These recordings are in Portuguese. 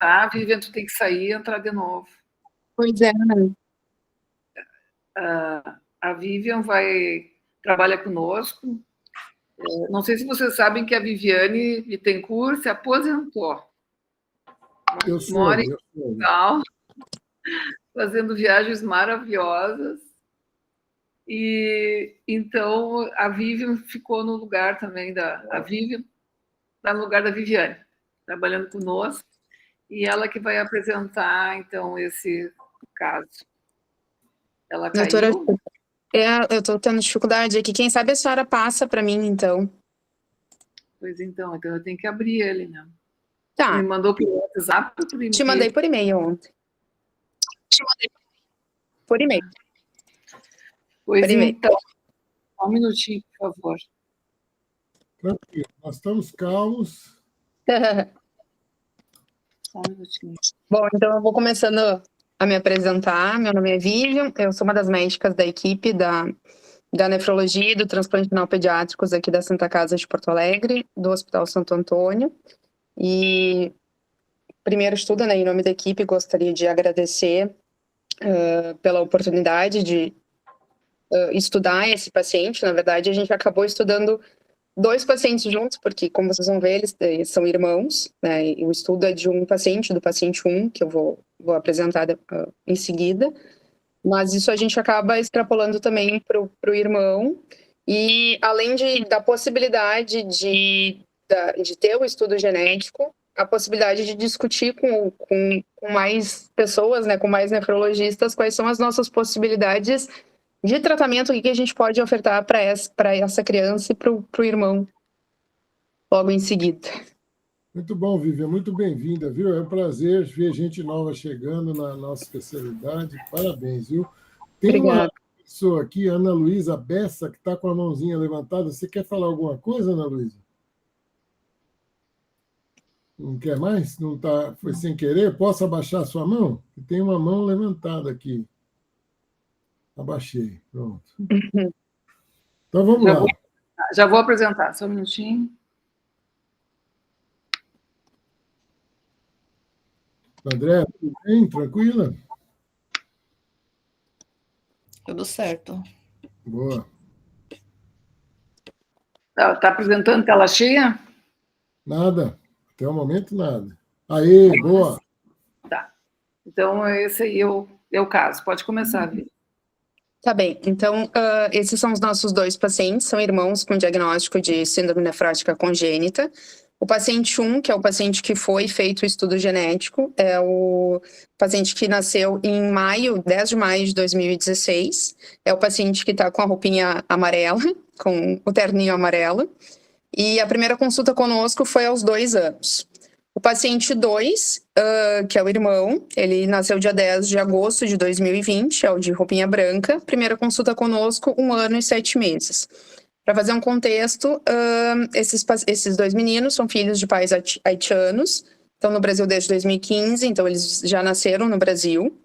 Tá, Vivian, tu tem que sair e entrar de novo. Pois é, né? A Vivian trabalha conosco. Não sei se vocês sabem que a Viviane Bittencourt se aposentou. Eu Mora soube, em eu soube. Portugal, fazendo viagens maravilhosas. E então a Vivian ficou no lugar também a Vivian está no lugar da Viviane, trabalhando conosco, e ela que vai apresentar então esse caso. Ela Doutora, caiu? eu estou tendo dificuldade aqui. Quem sabe a senhora passa para mim, então. Pois então eu tenho que abrir ele, né? Tá. Me mandou por WhatsApp ou por e-mail? Te mandei por e-mail ontem. Por e-mail. Pois por e-mail. então, só um minutinho, por favor. Tranquilo, nós estamos calmos. Só um minutinho. Bom, então eu vou começando a me apresentar. Meu nome é Vivian, eu sou uma das médicas da equipe da nefrologia e do transplante renal pediátricos aqui da Santa Casa de Porto Alegre, do Hospital Santo Antônio. E primeiro de tudo, né, em nome da equipe, gostaria de agradecer pela oportunidade de estudar esse paciente. Na verdade, a gente acabou estudando 2 pacientes juntos, porque, como vocês vão ver, eles são irmãos, né? E o estudo é de um paciente, do paciente 1, que eu vou apresentar em seguida. Mas isso a gente acaba extrapolando também para o irmão. E, além da possibilidade de ter o estudo genético, a possibilidade de discutir com mais pessoas, né, com mais nefrologistas, quais são as nossas possibilidades de tratamento que a gente pode ofertar para essa criança e para o irmão logo em seguida. Muito bom, Vivian, muito bem-vinda, viu? É um prazer ver gente nova chegando na nossa especialidade. Parabéns, viu? Tem Obrigada. Uma pessoa aqui, Ana Luísa Bessa, que está com a mãozinha levantada. Você quer falar alguma coisa, Ana Luísa? Não quer mais? Não tá, foi sem querer? Posso abaixar a sua mão? Tem uma mão levantada aqui. Abaixei, pronto. Então vamos lá. Já vou apresentar, só um minutinho. André, tudo bem? Tranquila? Tudo certo. Boa. Tá apresentando tela cheia? Nada. Até o momento, nada. Aê, boa. Tá. Então, esse aí é o caso. Pode começar, Vivi. Tá bem. Então, esses são os nossos 2 pacientes, são irmãos com diagnóstico de síndrome nefrótica congênita. O paciente 1, que é o paciente que foi feito o estudo genético, é o paciente que nasceu em 10 de maio de 2016. É o paciente que está com a roupinha amarela, com o terninho amarelo. E a primeira consulta conosco foi aos 2 anos. O paciente 2, que é o irmão, ele nasceu dia 10 de agosto de 2020, é o de roupinha branca. Primeira consulta conosco, 1 ano e 7 meses. Para fazer um contexto, esses 2 meninos são filhos de pais haitianos, estão no Brasil desde 2015, então eles já nasceram no Brasil.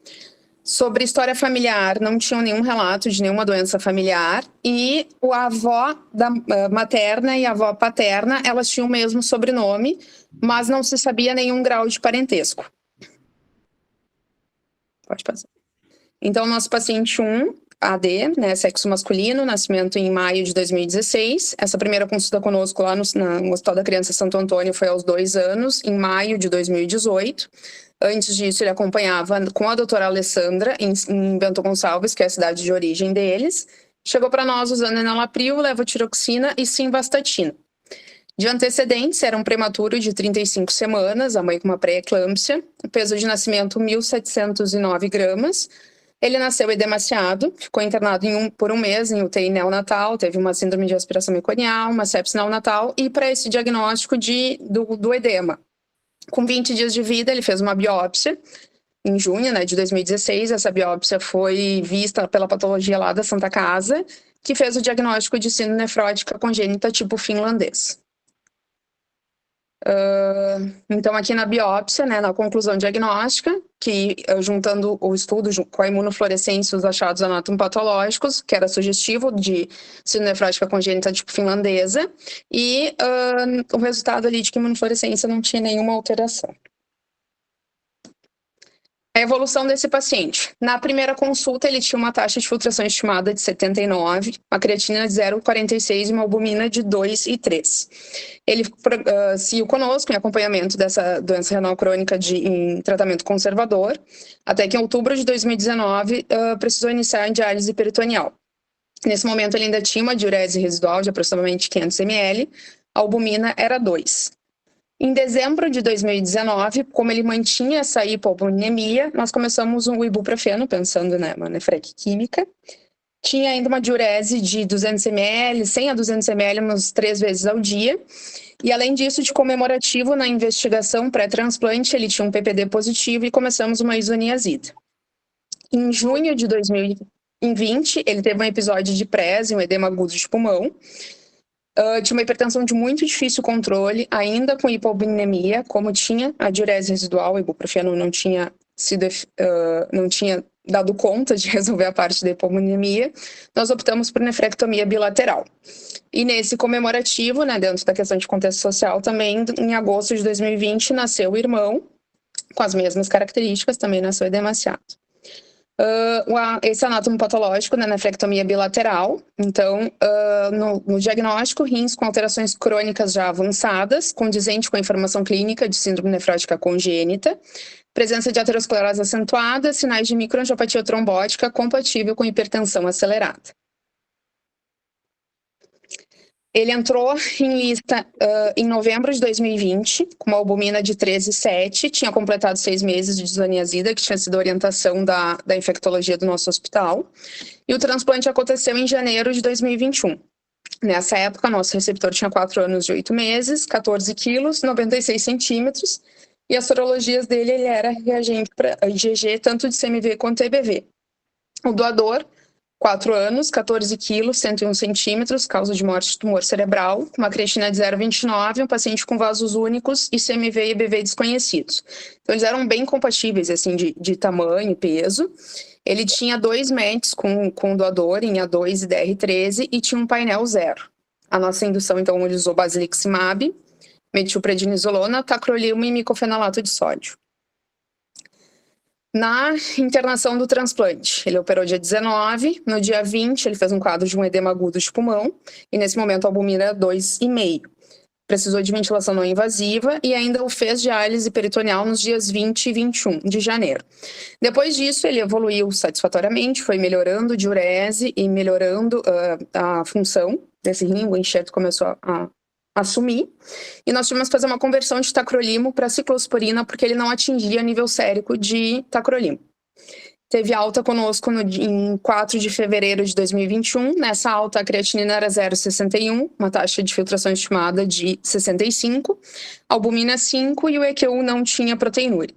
Sobre história familiar, não tinham nenhum relato de nenhuma doença familiar, e a avó materna e a avó paterna, elas tinham o mesmo sobrenome, mas não se sabia nenhum grau de parentesco. Pode passar. Então, nosso paciente 1, AD, né, sexo masculino, nascimento em maio de 2016. Essa primeira consulta conosco lá no Hospital da Criança Santo Antônio foi aos 2 anos, em maio de 2018. Antes disso, ele acompanhava com a doutora Alessandra, em Bento Gonçalves, que é a cidade de origem deles. Chegou para nós usando enalapril, levotiroxina e simvastatina. De antecedentes, era um prematuro de 35 semanas, a mãe com uma pré-eclâmpsia, peso de nascimento 1.709 gramas. Ele nasceu edemaciado, ficou internado por 1 mês em UTI neonatal, teve uma síndrome de aspiração meconial, uma sepse neonatal, e para esse diagnóstico do edema. Com 20 dias de vida, ele fez uma biópsia em junho, né, de 2016. Essa biópsia foi vista pela patologia lá da Santa Casa, que fez o diagnóstico de síndrome nefrótica congênita tipo finlandês. Então, aqui na biópsia, né, na conclusão diagnóstica, que juntando o estudo com a imunofluorescência, os achados anatomopatológicos, que era sugestivo de síndrome nefrótica congênita tipo finlandesa, e o resultado ali de que a imunofluorescência não tinha nenhuma alteração. A evolução desse paciente. Na primeira consulta, ele tinha uma taxa de filtração estimada de 79, uma creatina de 0,46 e uma albumina de 2,3. Ele seguiu conosco em acompanhamento dessa doença renal crônica em tratamento conservador, até que em outubro de 2019 precisou iniciar em diálise peritoneal. Nesse momento, ele ainda tinha uma diurese residual de aproximadamente 500 ml, a albumina era 2. Em dezembro de 2019, como ele mantinha essa hipoalbuminemia, nós começamos o ibuprofeno, pensando uma nefrec química. Tinha ainda uma diurese de 200 ml, 100 a 200 ml, umas 3 vezes ao dia. E além disso, de comemorativo na investigação pré-transplante, ele tinha um PPD positivo e começamos uma isoniazida. Em junho de 2020, ele teve um episódio de prese, um edema agudo de pulmão. Tinha uma hipertensão de muito difícil controle, ainda com hipoalbuminemia, como tinha a diurese residual, o ibuprofeno não tinha dado conta de resolver a parte da hipoalbuminemia, nós optamos por nefrectomia bilateral. E nesse comemorativo, dentro da questão de contexto social, também em agosto de 2020 nasceu o irmão, com as mesmas características, também nasceu edemaciado. Esse anátomo patológico na nefrectomia bilateral, então no diagnóstico, rins com alterações crônicas já avançadas, condizente com a informação clínica de síndrome nefrótica congênita, presença de aterosclerose acentuada, sinais de microangiopatia trombótica compatível com hipertensão acelerada. Ele entrou em lista em novembro de 2020, com uma albumina de 13,7, tinha completado 6 meses de isoniazida, que tinha sido a orientação da infectologia do nosso hospital, e o transplante aconteceu em janeiro de 2021. Nessa época, nosso receptor tinha 4 anos e 8 meses, 14 quilos, 96 centímetros, e as sorologias dele, ele era reagente para IgG, tanto de CMV quanto EBV. O doador, 4 anos, 14 quilos, 101 centímetros, causa de morte de tumor cerebral, uma creatina de 0,29, um paciente com vasos únicos e CMV e EBV desconhecidos. Então, eles eram bem compatíveis, assim, de tamanho e peso. Ele tinha 2 METs com o doador em A2 e DR13 e tinha um painel 0. A nossa indução, então, ele usou basiliximab, metilprednisolona, tacrolimus e micofenolato de sódio. Na internação do transplante, ele operou dia 19, no dia 20 ele fez um quadro de um edema agudo de pulmão, e nesse momento a albumina era 2,5. Precisou de ventilação não invasiva e ainda fez diálise peritoneal nos dias 20 e 21 de janeiro. Depois disso, ele evoluiu satisfatoriamente, foi melhorando diurese e melhorando a função desse rim, o enxerto começou a assumir, e nós tivemos que fazer uma conversão de tacrolimo para ciclosporina, porque ele não atingia nível sérico de tacrolimo. Teve alta conosco em 4 de fevereiro de 2021, nessa alta a creatinina era 0,61, uma taxa de filtração estimada de 65, albumina 5 e o EQU não tinha proteinúria.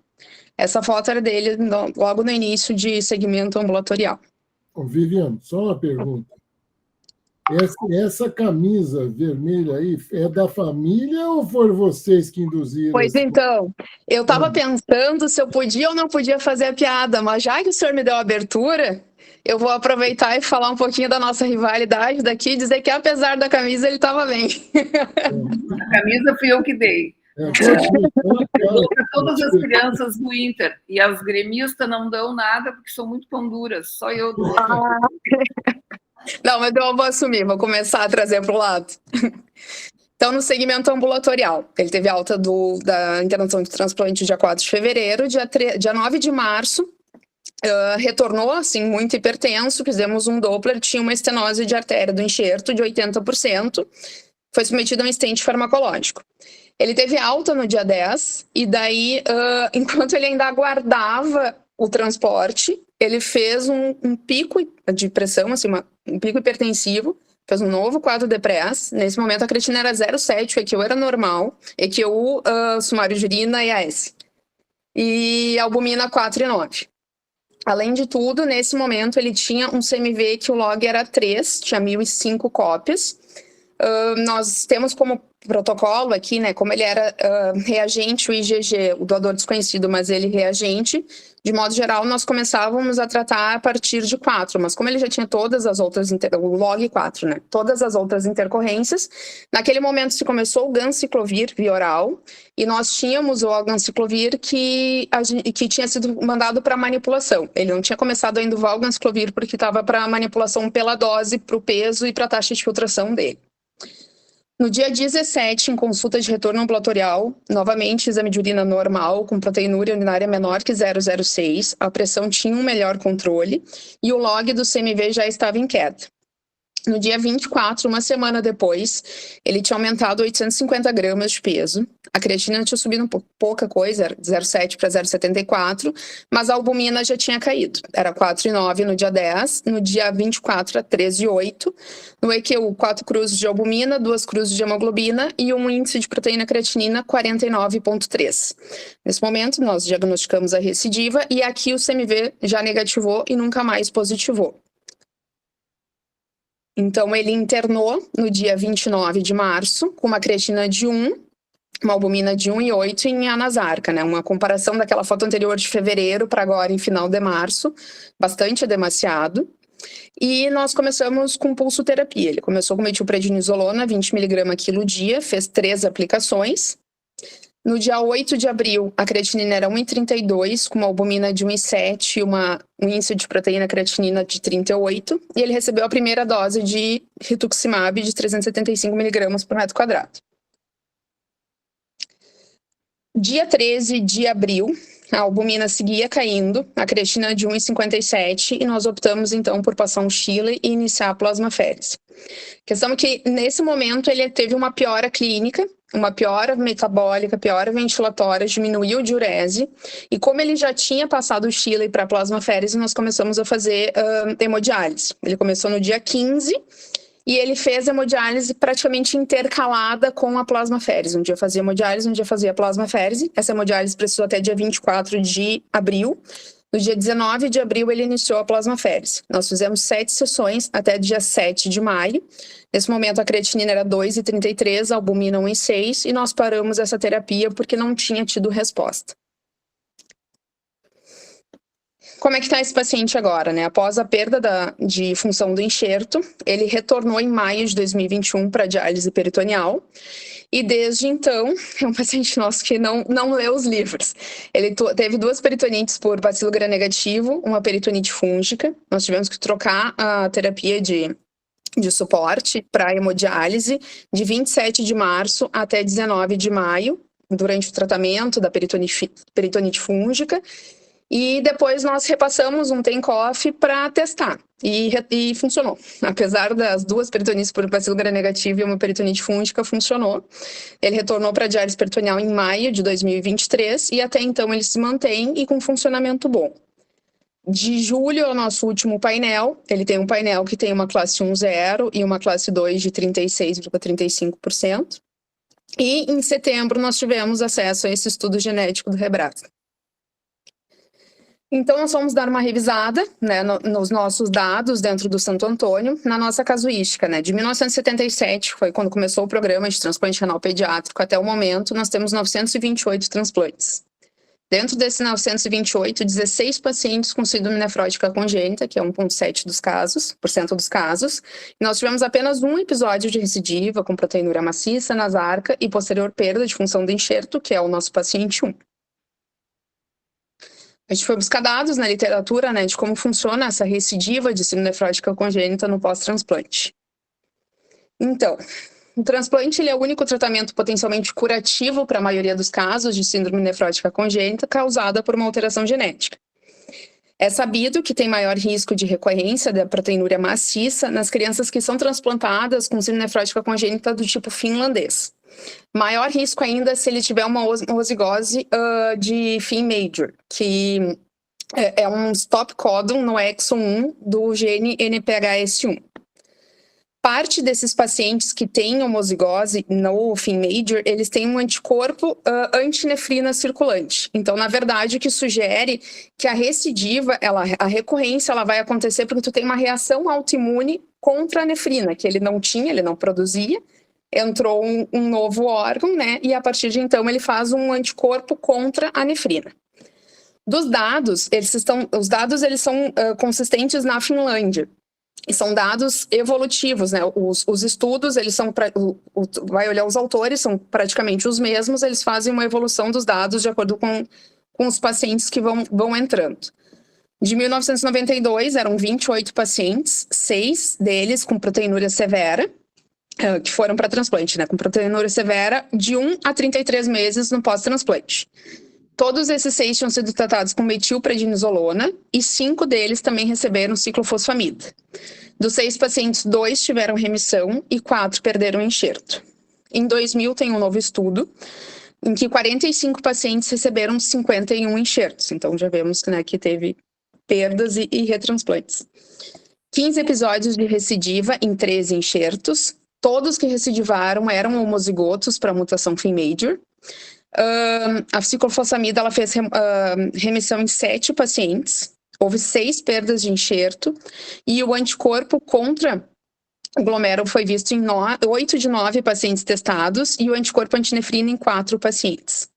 Essa foto era dele logo no início de segmento ambulatorial. Viviane, só uma pergunta. Essa camisa vermelha aí é da família ou foram vocês que induziram? Pois então, eu estava pensando se eu podia ou não podia fazer a piada, mas já que o senhor me deu a abertura, eu vou aproveitar e falar um pouquinho da nossa rivalidade daqui e dizer que apesar da camisa ele estava bem. A camisa fui eu que dei. Para todas as crianças do Inter. E as gremistas não dão nada porque são muito pão duras. Só eu dou. Não, mas eu vou assumir, vou começar a trazer para o lado. Então, no segmento ambulatorial, ele teve alta da internação de transplante dia 4 de fevereiro, dia 9 de março, retornou, assim, muito hipertenso, fizemos um Doppler, tinha uma estenose de artéria do enxerto de 80%, foi submetido a um stent farmacológico. Ele teve alta no dia 10, e daí, enquanto ele ainda aguardava o transporte, ele fez um pico de pressão, assim, um pico hipertensivo, fez um novo quadro de press. Nesse momento, a creatina era 0,7, o EQU era normal, EQU, sumário de urina e AS. E a albumina 4,9. Além de tudo, nesse momento, ele tinha um CMV que o log era 3, tinha 1.005 cópias. Nós temos como protocolo aqui, né, como ele era reagente, o IgG, o doador desconhecido, mas ele reagente, de modo geral, nós começávamos a tratar a partir de 4, mas como ele já tinha todas as outras, o log 4, né, todas as outras intercorrências, naquele momento se começou o ganciclovir via oral, e nós tínhamos o ganciclovir que tinha sido mandado para manipulação. Ele não tinha começado ainda o valganciclovir porque estava para manipulação pela dose, para o peso e para a taxa de filtração dele. No dia 17, em consulta de retorno ambulatorial, novamente exame de urina normal, com proteinúria urinária menor que 0,06, a pressão tinha um melhor controle e o log do CMV já estava em queda. No dia 24, uma semana depois, ele tinha aumentado 850 gramas de peso. A creatina tinha subido pouca coisa, 0,7 para 0,74, mas a albumina já tinha caído. Era 4,9 no dia 10, no dia 24 a 13,8. No EQU, 4 cruzes de albumina, 2 cruzes de hemoglobina e um índice de proteína creatinina 49,3. Nesse momento, nós diagnosticamos a recidiva e aqui o CMV já negativou e nunca mais positivou. Então, ele internou no dia 29 de março, com uma creatina de 1, uma albumina de 1,8 em anasarca, né? Uma comparação daquela foto anterior de fevereiro para agora em final de março, bastante demasiado. E nós começamos com pulsoterapia. Ele começou com metilprednisolona, 20 mg quilo dia, fez 3 aplicações. No dia 8 de abril, a creatinina era 1,32, com uma albumina de 1,7 e um índice de proteína creatinina de 38, e ele recebeu a primeira dose de rituximab de 375 mg por metro quadrado. Dia 13 de abril, a albumina seguia caindo, a creatina de 1,57, e nós optamos então por passar um Schiller e iniciar a plasmaférese. A questão é que, nesse momento, ele teve uma piora clínica, uma piora metabólica, piora ventilatória, diminuiu a diurese, e como ele já tinha passado o Schiller para a plasmaférese, nós começamos a fazer hemodiálise. Ele começou no dia 15, e ele fez a hemodiálise praticamente intercalada com a plasmaférese. Um dia fazia hemodiálise, um dia fazia plasmaférese. Essa hemodiálise precisou até dia 24 de abril. No dia 19 de abril, ele iniciou a plasmaférese. Nós fizemos 7 sessões até dia 7 de maio. Nesse momento, a creatinina era 2,33, a albumina 1,6, e nós paramos essa terapia porque não tinha tido resposta. Como é que está esse paciente agora, né? Após a perda de função do enxerto, ele retornou em maio de 2021 para diálise peritoneal. E desde então, é um paciente nosso que não lê os livros. Ele teve 2 peritonites por bacilo gram-negativo, uma peritonite fúngica. Nós tivemos que trocar a terapia de suporte para hemodiálise de 27 de março até 19 de maio, durante o tratamento da peritonite fúngica. E depois nós repassamos um Tencoff para testar. E funcionou. Apesar das 2 peritonites por bacilo gram-negativo e uma peritonite fúngica, funcionou. Ele retornou para a diálise peritoneal em maio de 2023 e até então ele se mantém e com funcionamento bom. De julho é o nosso último painel. Ele tem um painel que tem uma classe 1,0 e uma classe 2 de 36,35%. E em setembro nós tivemos acesso a esse estudo genético do Rebrasca. Então, nós vamos dar uma revisada, né, nos nossos dados dentro do Santo Antônio, na nossa casuística, né, de 1977, foi quando começou o programa de transplante renal pediátrico, até o momento, nós temos 928 transplantes. Dentro desses 928, 16 pacientes com síndrome nefrótica congênita, que é 1,7% dos casos, e nós tivemos apenas um episódio de recidiva com proteinúria maciça, nasarca e posterior perda de função do enxerto, que é o nosso paciente 1. A gente foi buscar dados na literatura, né, de como funciona essa recidiva de síndrome nefrótica congênita no pós-transplante. Então, o transplante ele é o único tratamento potencialmente curativo para a maioria dos casos de síndrome nefrótica congênita causada por uma alteração genética. É sabido que tem maior risco de recorrência da proteinúria maciça nas crianças que são transplantadas com síndrome nefrótica congênita do tipo finlandês. Maior risco ainda se ele tiver uma homozigose de FIM major, que é um stop codon no exon 1 do gene NPHS1. Parte desses pacientes que têm homozigose no FIM-Major, eles têm um anticorpo antinefrina circulante. Então, na verdade, o que sugere que a recidiva, a recorrência, ela vai acontecer porque tu tem uma reação autoimune contra a nefrina, que ele não tinha, ele não produzia. Entrou um novo órgão, né? E a partir de então ele faz um anticorpo contra a nefrina. Dos dados, os dados são consistentes na Finlândia. E são dados evolutivos, né? Os estudos, eles são, vai olhar os autores, são praticamente os mesmos, eles fazem uma evolução dos dados de acordo com os pacientes que vão entrando. De 1992, eram 28 pacientes, 6 deles com proteinúria severa, que foram para transplante, né? Com proteinúria severa, de 1 a 33 meses no pós-transplante. Todos esses 6 tinham sido tratados com metilprednisolona e 5 deles também receberam ciclofosfamida. Dos 6 pacientes, 2 tiveram remissão e 4 perderam enxerto. Em 2000, tem um novo estudo em que 45 pacientes receberam 51 enxertos. Então, já vemos, né, que teve perdas e retransplantes. 15 episódios de recidiva em 13 enxertos. Todos que recidivaram eram homozigotos para mutação FIM-Major. A ciclofosfamida ela fez remissão em 7 pacientes, houve 6 perdas de enxerto e o anticorpo contra o glomérulo foi visto em 8 de 9 pacientes testados e o anticorpo antinefrina em 4 pacientes.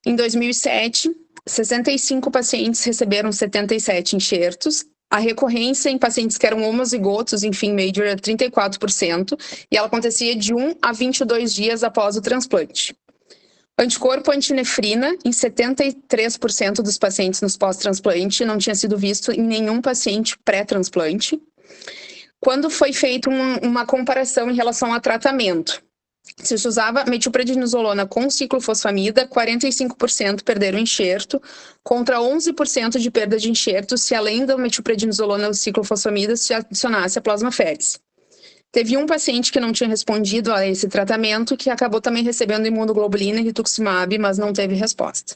Em 2007, 65 pacientes receberam 77 enxertos. A recorrência em pacientes que eram homozigotos em FIM-Major era 34%, e ela acontecia de 1 a 22 dias após o transplante. Anticorpo antinefrina em 73% dos pacientes nos pós-transplante, não tinha sido visto em nenhum paciente pré-transplante. Quando foi feita uma comparação em relação a tratamento, se usava metilprednisolona com ciclofosfamida, 45% perderam enxerto, contra 11% de perda de enxerto se além da metilprednisolona ou ciclofosfamida se adicionasse a plasmaférese. Teve um paciente que não tinha respondido a esse tratamento, que acabou também recebendo imunoglobulina e rituximab, mas não teve resposta.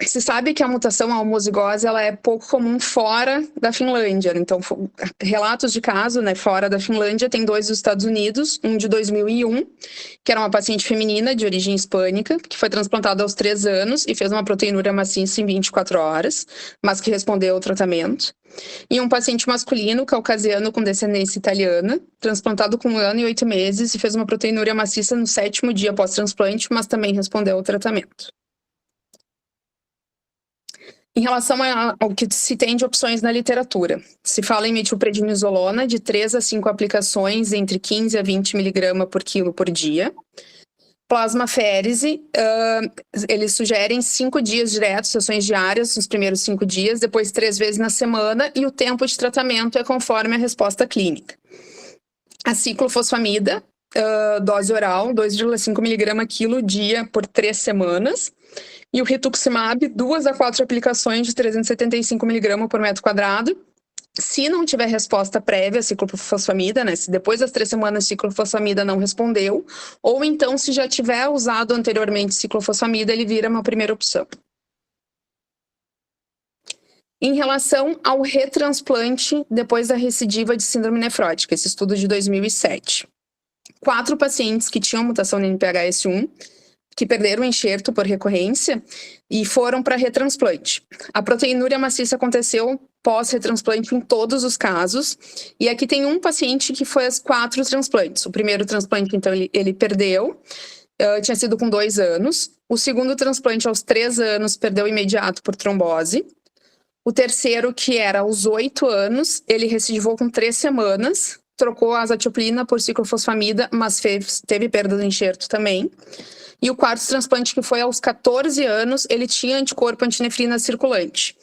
Se sabe que a mutação, a homozigose, ela é pouco comum fora da Finlândia. Então, relatos de caso, né, fora da Finlândia, tem 2 dos Estados Unidos, um de 2001, que era uma paciente feminina de origem hispânica, que foi transplantada aos 3 anos e fez uma proteinúria maciça em 24 horas, mas que respondeu ao tratamento. E um paciente masculino, caucasiano com descendência italiana, transplantado com 1 ano e 8 meses e fez uma proteinúria maciça no 7º dia pós-transplante, mas também respondeu ao tratamento. Em relação ao que se tem de opções na literatura, se fala em metilprednisolona de 3 a 5 aplicações entre 15 a 20 mg por quilo por dia. Plasmaférese, eles sugerem 5 dias diretos, sessões diárias nos primeiros 5 dias, depois 3 vezes na semana, e o tempo de tratamento é conforme a resposta clínica. A ciclofosfamida, dose oral, 2,5 mg quilo dia por 3 semanas. E o rituximab, 2 a 4 aplicações de 375 mg por metro quadrado. Se não tiver resposta prévia à ciclofosfamida, né, se depois das 3 semanas a ciclofosfamida não respondeu, ou então se já tiver usado anteriormente ciclofosfamida, ele vira uma primeira opção. Em relação ao retransplante depois da recidiva de síndrome nefrótica, esse estudo de 2007. 4 pacientes que tinham mutação no NPHS1, que perderam o enxerto por recorrência e foram para retransplante. A proteinúria maciça aconteceu pós-retransplante em todos os casos, e aqui tem um paciente que fez 4 transplantes. O primeiro transplante, então, ele perdeu, tinha sido com 2 anos. O segundo transplante, aos 3 anos, perdeu imediato por trombose. O terceiro, que era aos 8 anos, ele recidivou com 3 semanas, trocou a azatioprina por ciclofosfamida, mas teve perda do enxerto também. E o quarto transplante, que foi aos 14 anos, ele tinha anticorpo antinefrina circulante.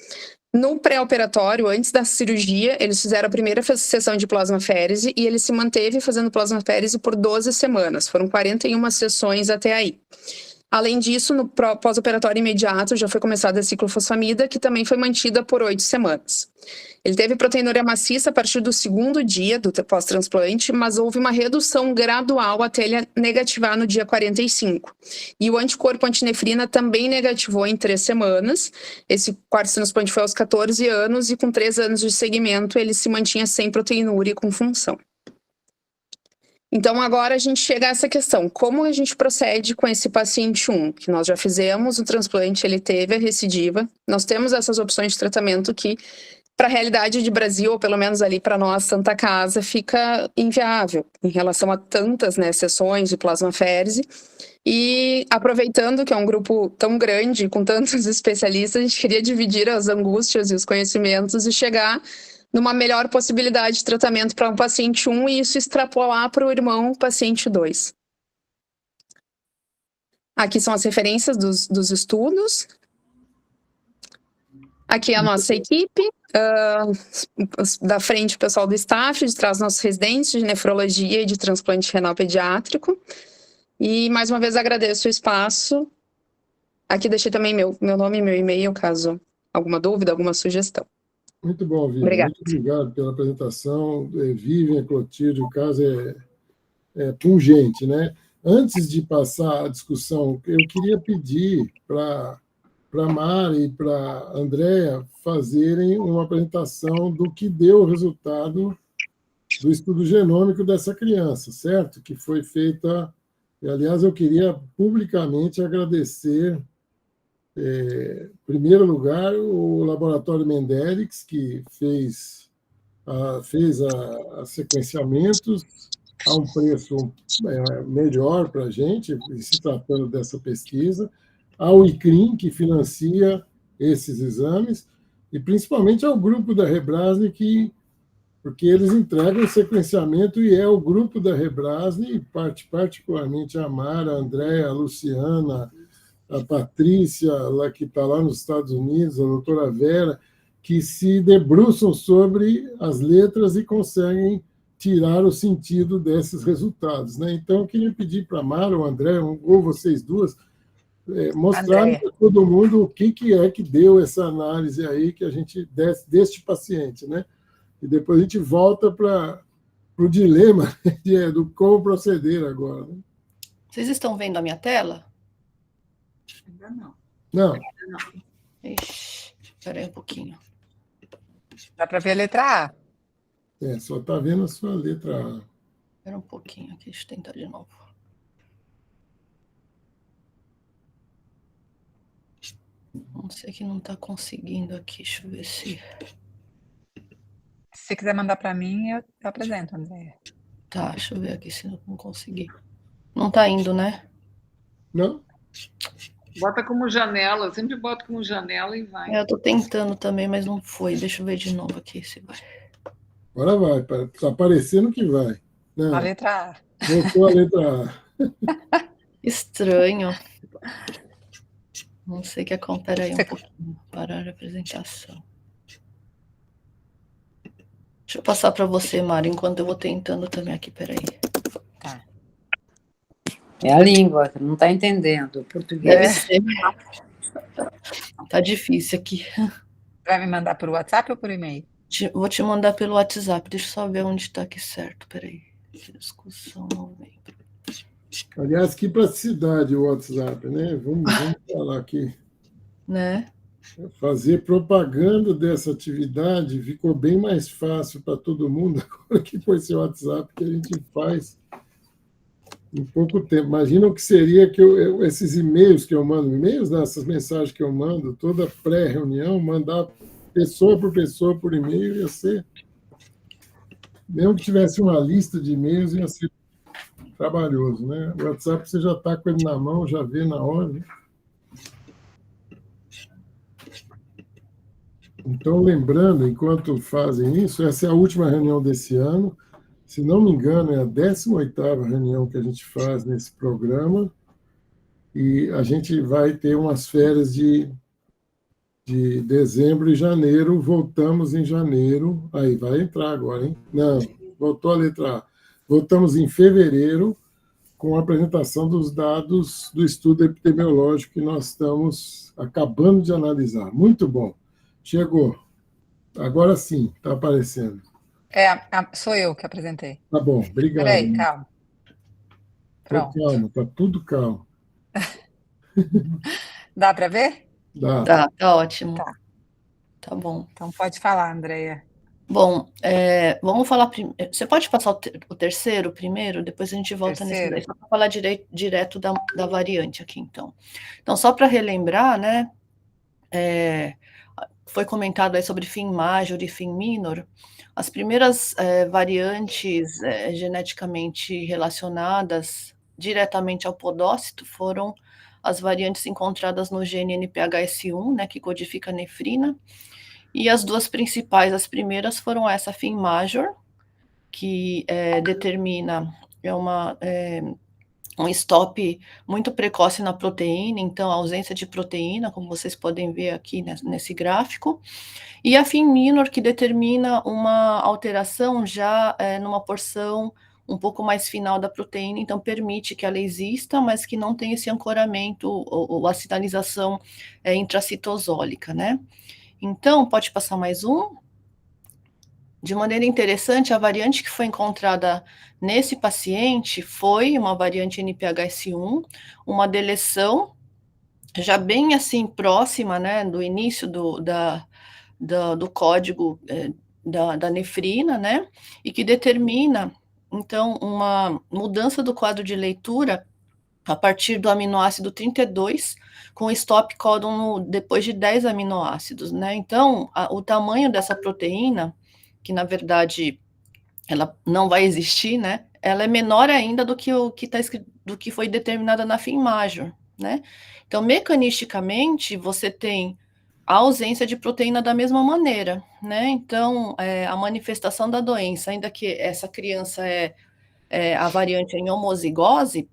No pré-operatório, antes da cirurgia, eles fizeram a primeira sessão de plasmaférese e ele se manteve fazendo plasmaférese por 12 semanas. Foram 41 sessões até aí. Além disso, no pós-operatório imediato já foi começada a ciclofosfamida, que também foi mantida por 8 semanas. Ele teve proteinúria maciça a partir do 2º dia do pós-transplante, mas houve uma redução gradual até ele negativar no dia 45. E o anticorpo antinefrina também negativou em 3 semanas. Esse quarto transplante foi aos 14 anos e com 3 anos de seguimento ele se mantinha sem proteinúria e com função. Então, agora a gente chega a essa questão. Como a gente procede com esse paciente 1? Que nós já fizemos o transplante, ele teve a recidiva. Nós temos essas opções de tratamento que, para a realidade de Brasil, ou pelo menos ali para nós, Santa Casa, fica inviável em relação a tantas, né, sessões de plasmaférese. E aproveitando que é um grupo tão grande, com tantos especialistas, a gente queria dividir as angústias e os conhecimentos e chegar numa melhor possibilidade de tratamento para um paciente 1 e isso extrapolar para o irmão paciente 2. Aqui são as referências dos estudos. Aqui é a nossa equipe. Da frente o pessoal do staff, de trás nossos residentes de nefrologia e de transplante renal pediátrico. E mais uma vez agradeço o espaço. Aqui deixei também meu nome e meu e-mail, caso alguma dúvida, alguma sugestão. Muito bom, Vivian. Obrigada. Muito obrigado pela apresentação. Vivian, Clotilde, o caso é pungente, né? Antes de passar a discussão, eu queria pedir para a Mari e para a Andréa fazerem uma apresentação do que deu o resultado do estudo genômico dessa criança, certo? Que foi feita... E, aliás, eu queria publicamente agradecer, em primeiro lugar, o Laboratório Mendélix, que fez sequenciamentos a um preço melhor para a gente, se tratando dessa pesquisa, ao ICRIM, que financia esses exames, e principalmente ao grupo da Rebrasne, porque eles entregam o sequenciamento e é o grupo da Rebrasne, particularmente a Mara, a Andréa, a Luciana, a Patrícia, lá, que está lá nos Estados Unidos, a doutora Vera, que se debruçam sobre as letras e conseguem tirar o sentido desses resultados, né? Então, eu queria pedir para a Mara, o André, ou vocês duas, mostrarem para todo mundo o que é que deu essa análise aí que a gente deste paciente, né? E depois a gente volta para o dilema do como proceder agora. Né? Vocês estão vendo a minha tela? Ainda não. Não. Ixi, espera aí um pouquinho. Dá para ver a letra A. Só está vendo a sua letra A. Espera um pouquinho aqui, deixa eu tentar de novo. Não sei que não está conseguindo aqui, deixa eu ver se... Se você quiser mandar para mim, eu apresento, André. Tá, deixa eu ver aqui se eu não conseguir. Não está indo, né? Não? Bota como janela, eu sempre boto como janela e vai. Eu estou tentando também, mas não foi. Deixa eu ver de novo aqui se vai. Agora vai, está parecendo que vai. Não, A letra A. voltou a letra A. Estranho. Não sei o que acontece. Pera aí um pouquinho. Parar a apresentação. Deixa eu passar para você, Mari, enquanto eu vou tentando também aqui. Peraí. Tá. É a língua, não está entendendo. O português. Deve ser. Tá difícil aqui. Vai me mandar por WhatsApp ou por e-mail? Vou te mandar pelo WhatsApp. Deixa eu só ver onde está aqui certo. Peraí. Discussão novembro. Aliás, que praticidade o WhatsApp, né? Vamos falar aqui. Né? Fazer propaganda dessa atividade ficou bem mais fácil para todo mundo agora que foi esse WhatsApp que a gente faz em pouco tempo. Imagina o que seria que esses e-mails que eu mando, essas mensagens que eu mando, toda pré-reunião, mandar pessoa por e-mail, ia ser... Mesmo que tivesse uma lista de e-mails, ia ser trabalhoso, né? O WhatsApp você já está com ele na mão, já vê na hora, né? Então, lembrando, enquanto fazem isso, essa é a última reunião desse ano. Se não me engano, é a 18ª reunião que a gente faz nesse programa. E a gente vai ter umas férias de dezembro e janeiro. Voltamos em janeiro. Aí, vai entrar agora, hein? Não, voltou a letra A. Voltamos em fevereiro, com a apresentação dos dados do estudo epidemiológico que nós estamos acabando de analisar. Muito bom. Chegou. Agora sim, está aparecendo. Sou eu que apresentei. Tá bom, obrigado. Peraí, calma. Tô Pronto. calmo, tá tudo calmo. Dá para ver? Dá. Tá ótimo. Tá. Tá bom. Então pode falar, Andreia. Bom, vamos falar primeiro. Você pode passar o terceiro primeiro? Depois a gente volta nesse Terceiro. daí. Só para falar direto da variante aqui, então. Então, só para relembrar, né? Foi comentado aí sobre FIM major e FIM minor. As primeiras variantes geneticamente relacionadas diretamente ao podócito foram as variantes encontradas no gene NPHS1, né, que codifica a nefrina, e as duas principais, as primeiras foram essa FIM major, que determina um stop muito precoce na proteína, então a ausência de proteína, como vocês podem ver aqui nesse gráfico, e a FIM minor, que determina uma alteração já numa porção um pouco mais final da proteína, então permite que ela exista, mas que não tem esse ancoramento ou a sinalização intracitosólica, né? Então, pode passar mais um. De maneira interessante, a variante que foi encontrada nesse paciente foi uma variante NPHS1, uma deleção já bem assim próxima, né, do início do código da nefrina, né, e que determina, então, uma mudança do quadro de leitura a partir do aminoácido 32, com stop codon depois de 10 aminoácidos, né? Então, o tamanho dessa proteína, que na verdade ela não vai existir, né? Ela é menor ainda do que o que está escrito, do que foi determinada na FIM major, né? Então, mecanisticamente, você tem a ausência de proteína da mesma maneira, né? Então, a manifestação da doença, ainda que essa criança a variante em homozigose,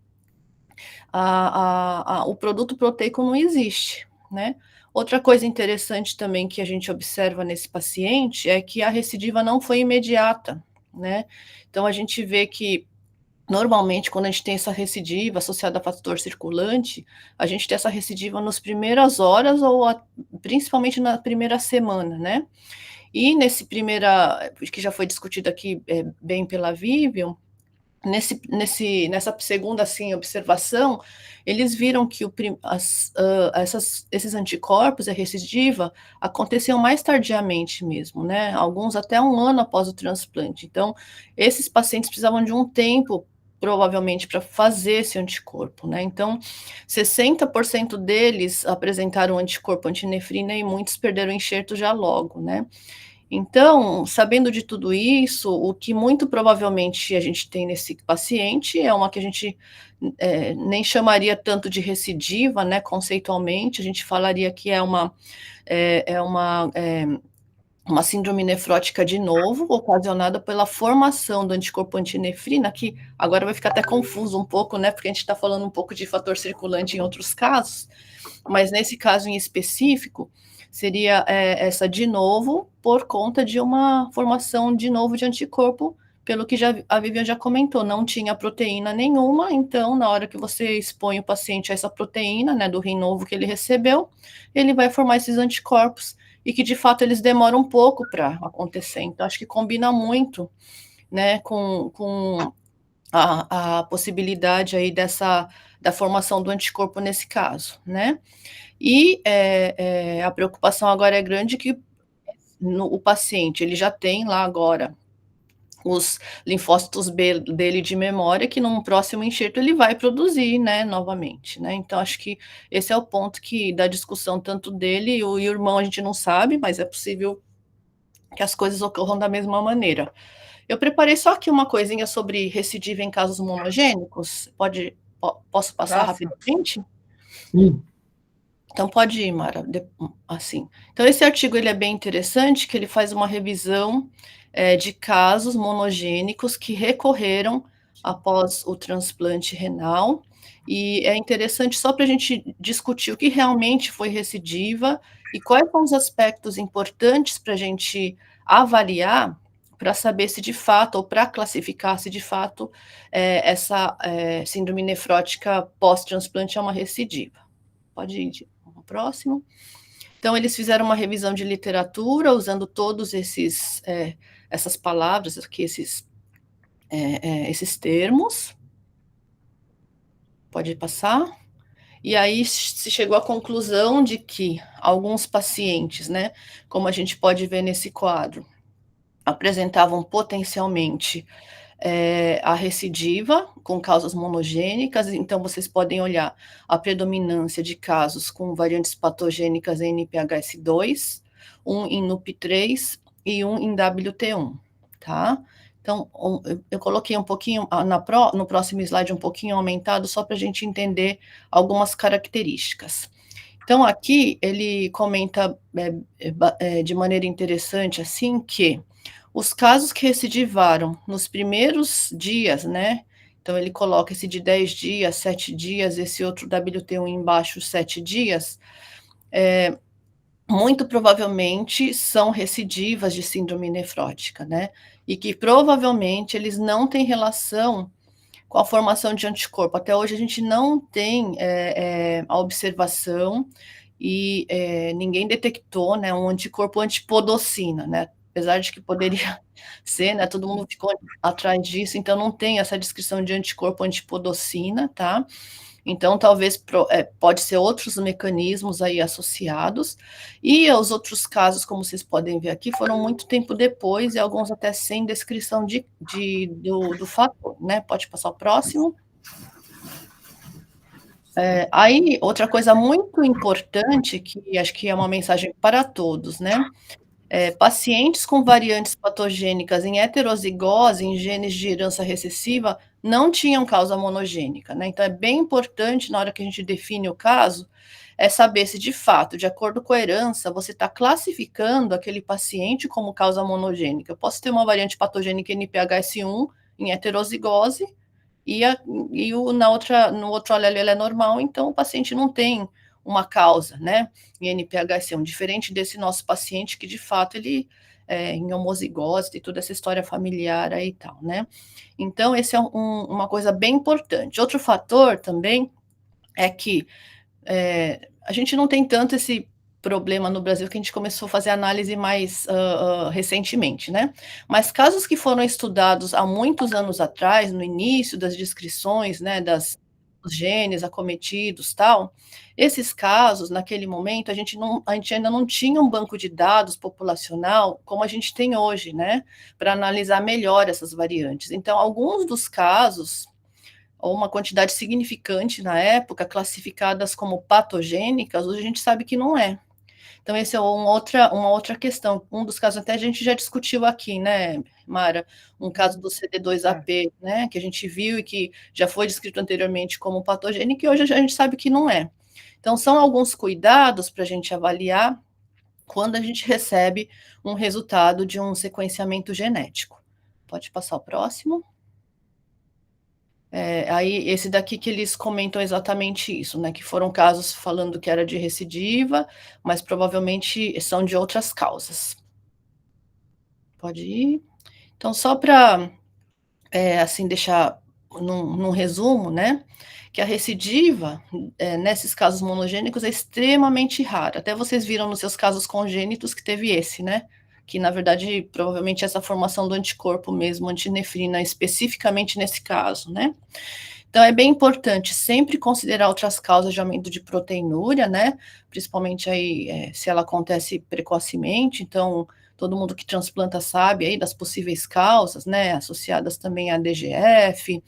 o produto proteico não existe, né? Outra coisa interessante também que a gente observa nesse paciente é que a recidiva não foi imediata, né? Então, a gente vê que, normalmente, quando a gente tem essa recidiva associada a fator circulante, a gente tem essa recidiva nas primeiras horas ou principalmente na primeira semana, né? E que já foi discutido aqui bem pela Vivian, nessa segunda assim, observação, eles viram que esses anticorpos, a recidiva, aconteciam mais tardiamente mesmo, né? Alguns até 1 ano após o transplante. Então, esses pacientes precisavam de um tempo, provavelmente, para fazer esse anticorpo, né? Então, 60% deles apresentaram anticorpo antinefrina e muitos perderam o enxerto já logo, né? Então, sabendo de tudo isso, o que muito provavelmente a gente tem nesse paciente é uma que a gente nem chamaria tanto de recidiva, né, conceitualmente, a gente falaria que é uma síndrome nefrótica de novo, ocasionada pela formação do anticorpo antinefrina, que agora vai ficar até confuso um pouco, né, porque a gente está falando um pouco de fator circulante em outros casos, mas nesse caso em específico, seria essa de novo, por conta de uma formação de novo de anticorpo, pelo que a Vivian já comentou, não tinha proteína nenhuma, então na hora que você expõe o paciente a essa proteína, né, do rim novo que ele recebeu, ele vai formar esses anticorpos, e que de fato eles demoram um pouco para acontecer, então acho que combina muito, né, com a possibilidade aí da formação do anticorpo nesse caso, né? E a preocupação agora é grande que o paciente, ele já tem lá agora os linfócitos B dele de memória, que num próximo enxerto ele vai produzir, né, novamente, né? Então, acho que esse é o ponto da discussão tanto dele e o irmão a gente não sabe, mas é possível que as coisas ocorram da mesma maneira. Eu preparei só aqui uma coisinha sobre recidiva em casos monogênicos. Posso passar rapidamente? Sim. Então, pode ir, Mara, assim. Então, esse artigo ele é bem interessante, que ele faz uma revisão de casos monogênicos que recorreram após o transplante renal, e é interessante só para a gente discutir o que realmente foi recidiva e quais são os aspectos importantes para a gente avaliar para saber se de fato, ou para classificar se de fato essa síndrome nefrótica pós-transplante é uma recidiva. Pode ir ao próximo. Então, eles fizeram uma revisão de literatura, usando todos essas palavras aqui, esses termos. Pode passar. E aí se chegou à conclusão de que alguns pacientes, né, como a gente pode ver nesse quadro, apresentavam potencialmente a recidiva com causas monogênicas. Então, vocês podem olhar a predominância de casos com variantes patogênicas em NPHS2, um em NUP3 e um em WT1, tá? Então, eu coloquei um pouquinho, no próximo slide, um pouquinho aumentado, só para a gente entender algumas características. Então, aqui ele comenta de maneira interessante, assim, que os casos que recidivaram nos primeiros dias, né? Então, ele coloca esse de 10 dias, 7 dias, esse outro WT1 embaixo, 7 dias, muito provavelmente são recidivas de síndrome nefrótica, né? E que provavelmente eles não têm relação com a formação de anticorpo. Até hoje a gente não tem a observação e ninguém detectou, né, um anticorpo antipodocina, né? Apesar de que poderia ser, né? Todo mundo ficou atrás disso, então não tem essa descrição de anticorpo antipodocina, tá? Então, talvez pode ser outros mecanismos aí associados, e os outros casos, como vocês podem ver aqui, foram muito tempo depois, e alguns até sem descrição do fator, né? Pode passar o próximo. Aí, outra coisa muito importante, que acho que é uma mensagem para todos, né? Pacientes com variantes patogênicas em heterozigose, em genes de herança recessiva, não tinham causa monogênica, né? Então, é bem importante, na hora que a gente define o caso, saber se, de fato, de acordo com a herança, você está classificando aquele paciente como causa monogênica. Eu posso ter uma variante patogênica NPHS1 em heterozigose, no outro alelo ele é normal, então o paciente não tem uma causa, né, em NPHS1, diferente desse nosso paciente que, de fato, ele em homozigose, tem toda essa história familiar aí e tal, né. Então, esse é uma coisa bem importante. Outro fator também é que a gente não tem tanto esse problema no Brasil, que a gente começou a fazer análise mais recentemente, né? Mas casos que foram estudados há muitos anos atrás, no início das descrições, né, dos genes acometidos, tal, esses casos, naquele momento, a gente ainda não tinha um banco de dados populacional como a gente tem hoje, né, para analisar melhor essas variantes. Então, alguns dos casos, ou uma quantidade significante na época, classificadas como patogênicas, hoje a gente sabe que não é. Então, essa é uma outra questão. Um dos casos até a gente já discutiu aqui, né, Mara? Um caso do CD2AP, né, que a gente viu e que já foi descrito anteriormente como patogênico, e hoje a gente sabe que não é. Então, são alguns cuidados para a gente avaliar quando a gente recebe um resultado de um sequenciamento genético. Pode passar o próximo. Aí, esse daqui que eles comentam exatamente isso, né, que foram casos falando que era de recidiva, mas provavelmente são de outras causas. Pode ir. Então, só para, assim, deixar num resumo, né, que a recidiva, nesses casos monogênicos, é extremamente rara. Até vocês viram nos seus casos congênitos que teve esse, né, que, na verdade, provavelmente essa formação do anticorpo mesmo, antinefrina, especificamente nesse caso, né? Então, é bem importante sempre considerar outras causas de aumento de proteinúria, né? Principalmente aí, se ela acontece precocemente. Então, todo mundo que transplanta sabe aí das possíveis causas, né? Associadas também à DGF,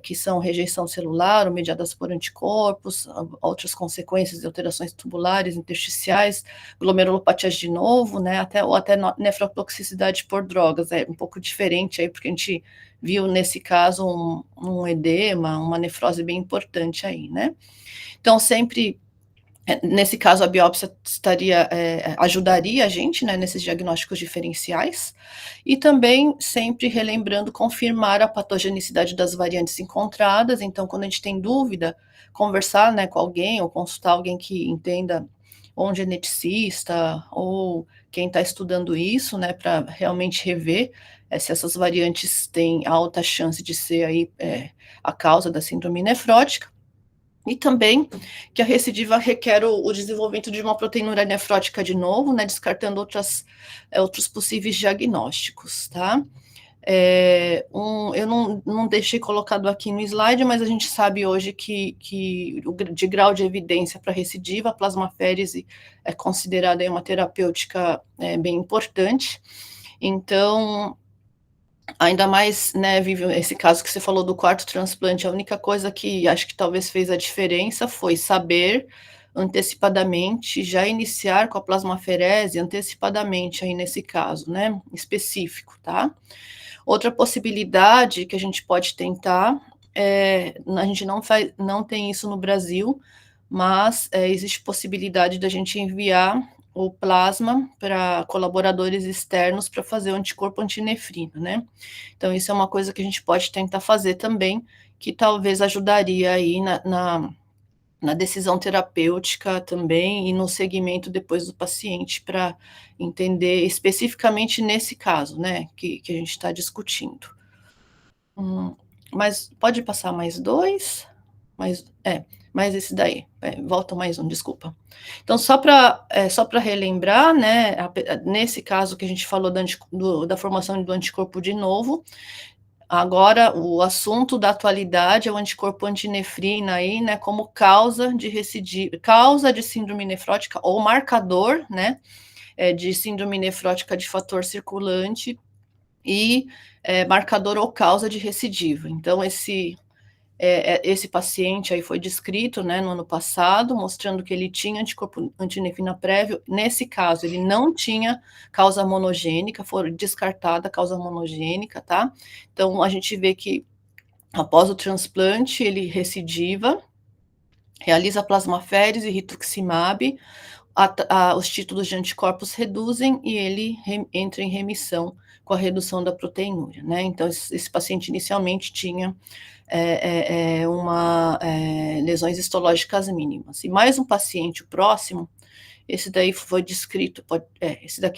que são rejeição celular ou mediadas por anticorpos, outras consequências de alterações tubulares, intersticiais, glomerulopatias de novo, né? Ou até nefrotoxicidade por drogas. É um pouco diferente aí, porque a gente viu nesse caso um edema, uma nefrose bem importante aí, né? Então, sempre, nesse caso, a biópsia ajudaria a gente, né, nesses diagnósticos diferenciais, e também sempre relembrando, confirmar a patogenicidade das variantes encontradas. Então, quando a gente tem dúvida, conversar, né, com alguém, ou consultar alguém que entenda ou um geneticista, ou quem está estudando isso, né, para realmente rever se essas variantes têm alta chance de ser aí, a causa da síndrome nefrótica. E também que a recidiva requer o desenvolvimento de uma proteinúria nefrótica de novo, né, descartando outros possíveis diagnósticos, tá? Eu não deixei colocado aqui no slide, mas a gente sabe hoje que de grau de evidência para recidiva, a plasmaférese é considerada aí uma terapêutica bem importante. Então, ainda mais, né, Vivian, esse caso que você falou do quarto transplante, a única coisa que acho que talvez fez a diferença foi saber antecipadamente, já iniciar com a plasmaferese antecipadamente aí nesse caso, né, específico, tá? Outra possibilidade que a gente pode tentar, a gente não tem isso no Brasil, mas existe possibilidade da gente enviar o plasma para colaboradores externos para fazer o anticorpo antinefrina, né? Então, isso é uma coisa que a gente pode tentar fazer também, que talvez ajudaria aí na decisão terapêutica também e no segmento depois do paciente para entender especificamente nesse caso, né, que a gente está discutindo. Mas pode passar mais dois? Mais esse daí. Volta mais um, desculpa. Então, só para relembrar, né, nesse caso que a gente falou da formação do anticorpo de novo, agora o assunto da atualidade é o anticorpo antinefrina aí, né, como causa de síndrome nefrótica ou marcador, né, de síndrome nefrótica de fator circulante e marcador ou causa de recidiva. Então, esse paciente aí foi descrito, né, no ano passado, mostrando que ele tinha anticorpo antinefrina prévio. Nesse caso, ele não tinha causa monogênica, foi descartada a causa monogênica, tá? Então, a gente vê que após o transplante, ele recidiva, realiza plasmaférese e rituximab, os títulos de anticorpos reduzem e ele entra em remissão com a redução da proteinúria, né? Então, esse paciente inicialmente tinha lesões histológicas mínimas. E mais um paciente, o próximo, esse daqui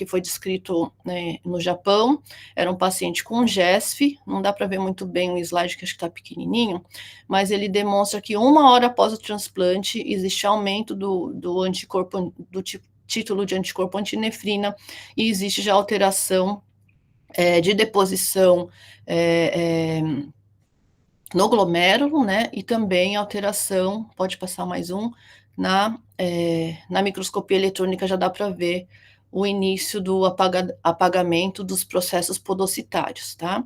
foi descrito, né, no Japão, era um paciente com GESF, não dá para ver muito bem o slide, que acho que está pequenininho, mas ele demonstra que 1 hora após o transplante, existe aumento do anticorpo, do título de anticorpo antinefrina, e existe já alteração de deposição no glomérulo, né, e também alteração, pode passar mais um, na microscopia eletrônica já dá para ver o início do apagamento dos processos podocitários, tá?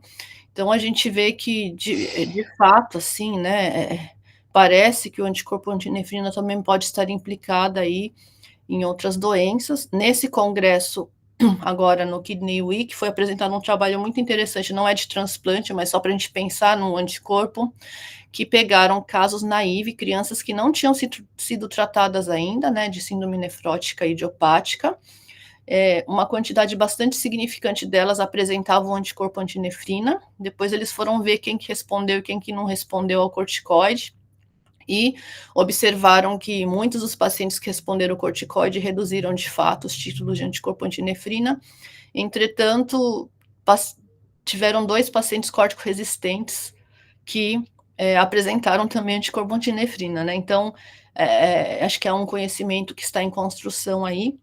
Então, a gente vê que, de fato, assim, né, parece que o anticorpo antinefrina também pode estar implicado aí em outras doenças. Nesse congresso, agora no Kidney Week, foi apresentado um trabalho muito interessante, não é de transplante, mas só para a gente pensar num anticorpo, que pegaram casos naive, crianças que não tinham sido tratadas ainda, né, de síndrome nefrótica idiopática. Uma quantidade bastante significante delas apresentavam anticorpo antinefrina. Depois eles foram ver quem que respondeu e quem que não respondeu ao corticoide, e observaram que muitos dos pacientes que responderam ao corticoide reduziram de fato os títulos de anticorpo antinefrina. Entretanto, tiveram 2 pacientes córtico-resistentes que apresentaram também anticorpo antinefrina, né? Então, acho que é um conhecimento que está em construção aí,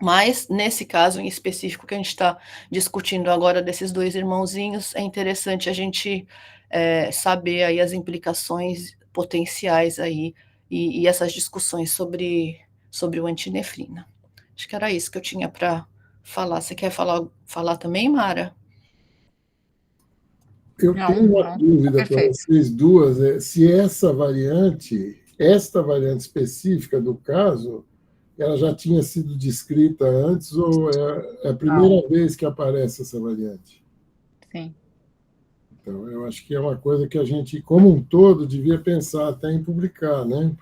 mas nesse caso em específico que a gente está discutindo agora desses 2 irmãozinhos, é interessante a gente saber aí as implicações potenciais aí e essas discussões sobre o antinefrina. Acho que era isso que eu tinha para falar. Você quer falar também, Mara? Eu tenho uma dúvida para vocês duas, se esta variante específica do caso, ela já tinha sido descrita antes ou é a primeira vez que aparece essa variante? Sim. Então, eu acho que é uma coisa que a gente, como um todo, devia pensar até em publicar, né?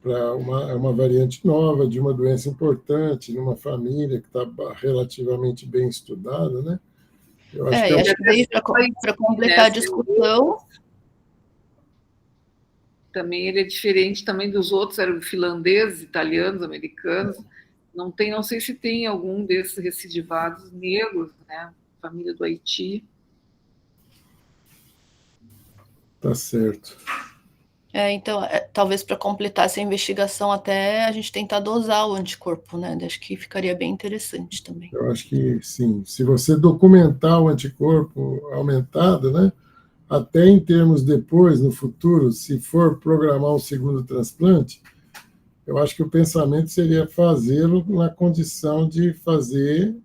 Para uma variante nova, de uma doença importante, numa família que está relativamente bem estudada, né? Eu acho que acho que daí, para completar a discussão, também ele é diferente também dos outros, eram finlandeses, italianos, americanos. Não sei se tem algum desses recidivados negros, né? Família do Haiti. Tá certo. Então, talvez para completar essa investigação até a gente tentar dosar o anticorpo, né? Acho que ficaria bem interessante também. Eu acho que sim. Se você documentar o anticorpo aumentado, né? Até em termos depois, no futuro, se for programar um segundo transplante, eu acho que o pensamento seria fazê-lo na condição de fazer,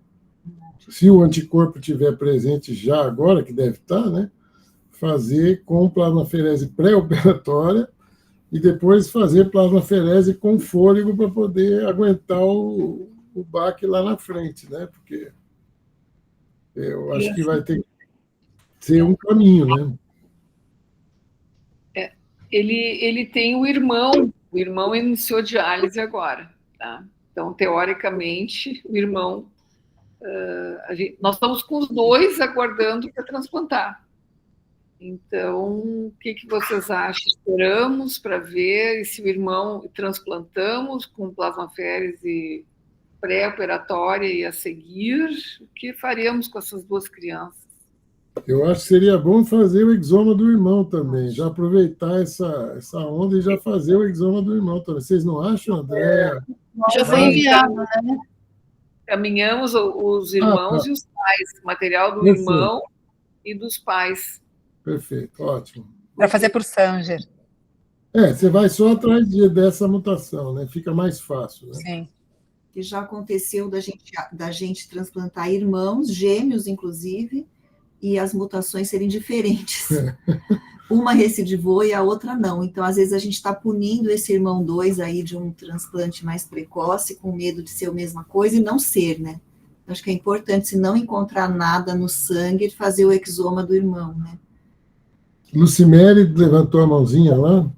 se o anticorpo estiver presente já agora, que deve estar, né? Fazer com plasmaferese pré-operatória e depois fazer plasmaferese com fôlego para poder aguentar o baque lá na frente, né? Porque eu acho que vai ter que ser um caminho, né? Ele tem o irmão iniciou diálise agora, tá? Então, teoricamente, o irmão... nós estamos com os dois aguardando para transplantar. Então, o que vocês acham? Esperamos para ver se o irmão transplantamos com plasmaférese pré-operatória e a seguir? O que faríamos com essas duas crianças? Eu acho que seria bom fazer o exoma do irmão também, já aproveitar essa onda e já fazer o exoma do irmão também. Vocês não acham, Andréa? Já foi enviado, né? Caminhamos os irmãos tá. E os pais, material do Perfeito. irmão e dos pais. Perfeito, ótimo. Para fazer por Sanger. Você vai só atrás dessa mutação, né? Fica mais fácil, né? Sim. Que já aconteceu da gente transplantar irmãos, gêmeos, inclusive, e as mutações serem diferentes. Uma recidivou e a outra não. Então, às vezes, a gente está punindo esse irmão 2 aí de um transplante mais precoce, com medo de ser a mesma coisa e não ser, né? Acho que é importante, se não encontrar nada no sangue, fazer o exoma do irmão, né? Lucimere levantou a mãozinha lá.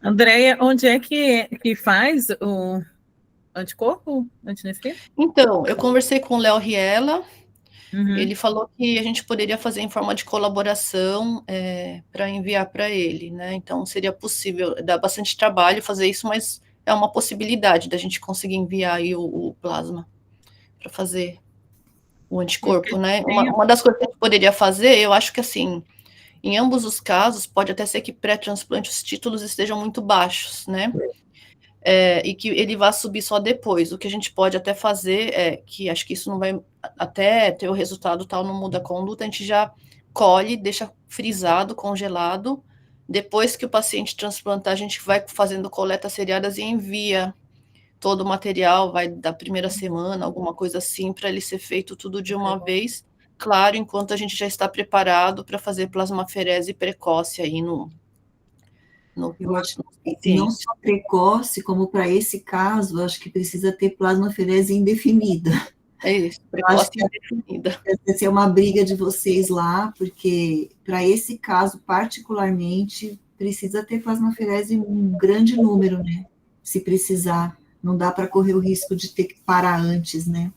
Andréia, onde é que faz o anticorpo antinefrina? Então, eu conversei com o Léo Riela. Ele Uhum. falou que a gente poderia fazer em forma de colaboração para enviar para ele, né? Então, seria possível, dá bastante trabalho fazer isso, mas é uma possibilidade da gente conseguir enviar aí o plasma para fazer o anticorpo, né? Uma das coisas que a gente poderia fazer, eu acho que assim, em ambos os casos, pode até ser que pré-transplante os títulos estejam muito baixos, né? E que ele vá subir só depois. O que a gente pode até fazer que acho que isso não vai até ter o resultado tal, não muda a conduta, a gente já colhe, deixa frisado, congelado. Depois que o paciente transplantar, a gente vai fazendo coletas seriadas e envia todo o material, vai da primeira semana, alguma coisa assim, para ele ser feito tudo de uma vez. Claro, enquanto a gente já está preparado para fazer plasmaferese precoce aí Eu acho que não só precoce, como para esse caso, acho que precisa ter plasmaferese indefinida. É isso, precoce indefinida. Deve ser uma briga de vocês lá, porque para esse caso, particularmente, precisa ter plasmaferese em um grande número, né? Se precisar. Não dá para correr o risco de ter que parar antes, né?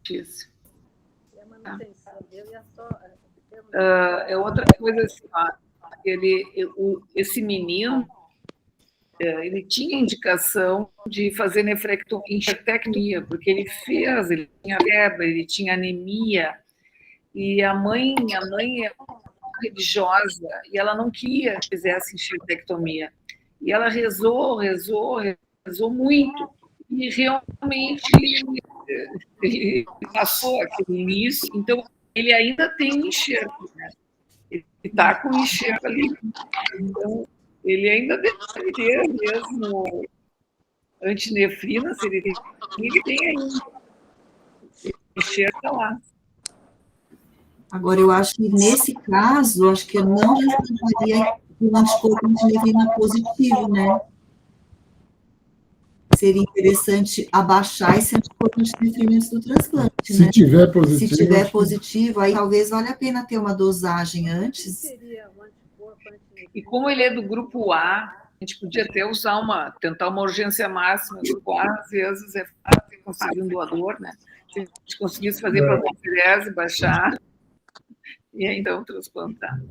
Isso. Outra coisa assim, esse menino, ele tinha indicação de fazer nefrectomia, porque ele tinha febre, ele tinha anemia, e a mãe é religiosa, e ela não queria que fizesse enxertectomia. E ela rezou muito, e realmente ele passou aquele início, então ele ainda tem um enxerto, né? Ele está com um enxerto ali. Então, ele ainda deve ter mesmo antinefrina, se ele tem ainda. O enxerto está lá. Agora, eu acho que nesse caso, acho que eu não recomendaria o anticorpo antinefrina positivo, né? Seria interessante abaixar esse anticorpo antinefrina antes do transplante, Se né? tiver positivo... Se tiver positivo, aí talvez valha a pena ter uma dosagem antes. E como ele é do grupo A, a gente podia até tentar uma urgência máxima. Grupo A, às vezes, é fácil conseguir um doador, né? Se a gente conseguisse fazer plasmaferese, baixar, e então transplantar.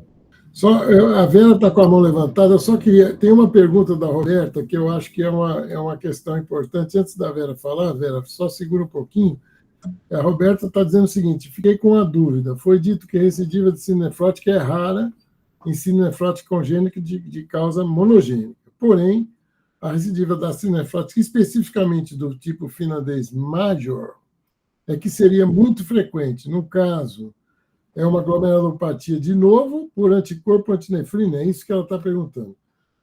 A Vera está com a mão levantada, eu só queria... Tem uma pergunta da Roberta que eu acho que é uma questão importante. Antes da Vera falar, Vera, só segura um pouquinho. A Roberta está dizendo o seguinte: fiquei com uma dúvida. Foi dito que a recidiva de síndrome nefrótica é rara em síndrome nefrótica congênita de causa monogênica. Porém, a recidiva da síndrome nefrótica, especificamente do tipo finlandês major, é que seria muito frequente. No caso, é uma glomerulopatia, de novo, por anticorpo antinefrina. É isso que ela está perguntando.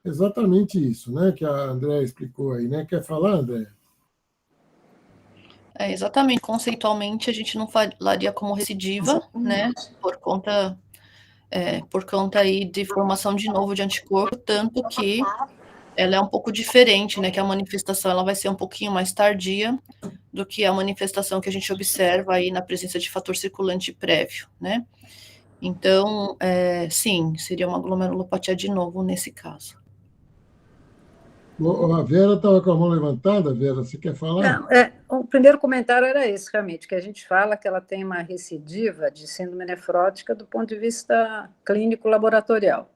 Exatamente isso, né, que a Andréa explicou aí, né? Quer falar, Andréa? Exatamente. Conceitualmente, a gente não falaria como recidiva, né? Por conta aí de formação de novo de anticorpo, tanto que ela é um pouco diferente, né? Que a manifestação ela vai ser um pouquinho mais tardia do que a manifestação que a gente observa aí na presença de fator circulante prévio, né? Então, sim, seria uma glomerulopatia de novo nesse caso. A Vera estava com a mão levantada. Vera, você quer falar? Não, o primeiro comentário era esse, realmente, que a gente fala que ela tem uma recidiva de síndrome nefrótica do ponto de vista clínico laboratorial.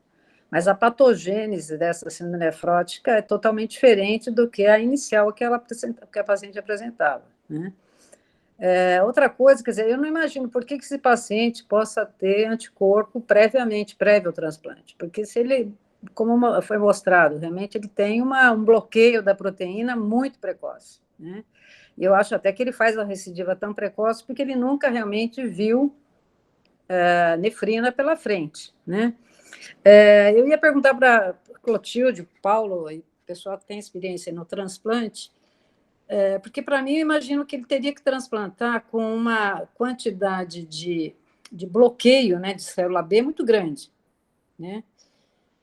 Mas a patogênese dessa síndrome nefrótica é totalmente diferente do que a inicial que a paciente apresentava, né? Outra coisa, quer dizer, eu não imagino por que esse paciente possa ter anticorpo prévio ao transplante, porque se ele, como foi mostrado, realmente ele tem um bloqueio da proteína muito precoce, né? E eu acho até que ele faz a recidiva tão precoce porque ele nunca realmente viu nefrina pela frente, né? Eu ia perguntar para Clotilde, Paulo, e pessoal que tem experiência no transplante, porque, para mim, eu imagino que ele teria que transplantar com uma quantidade de bloqueio, né, de célula B muito grande, né?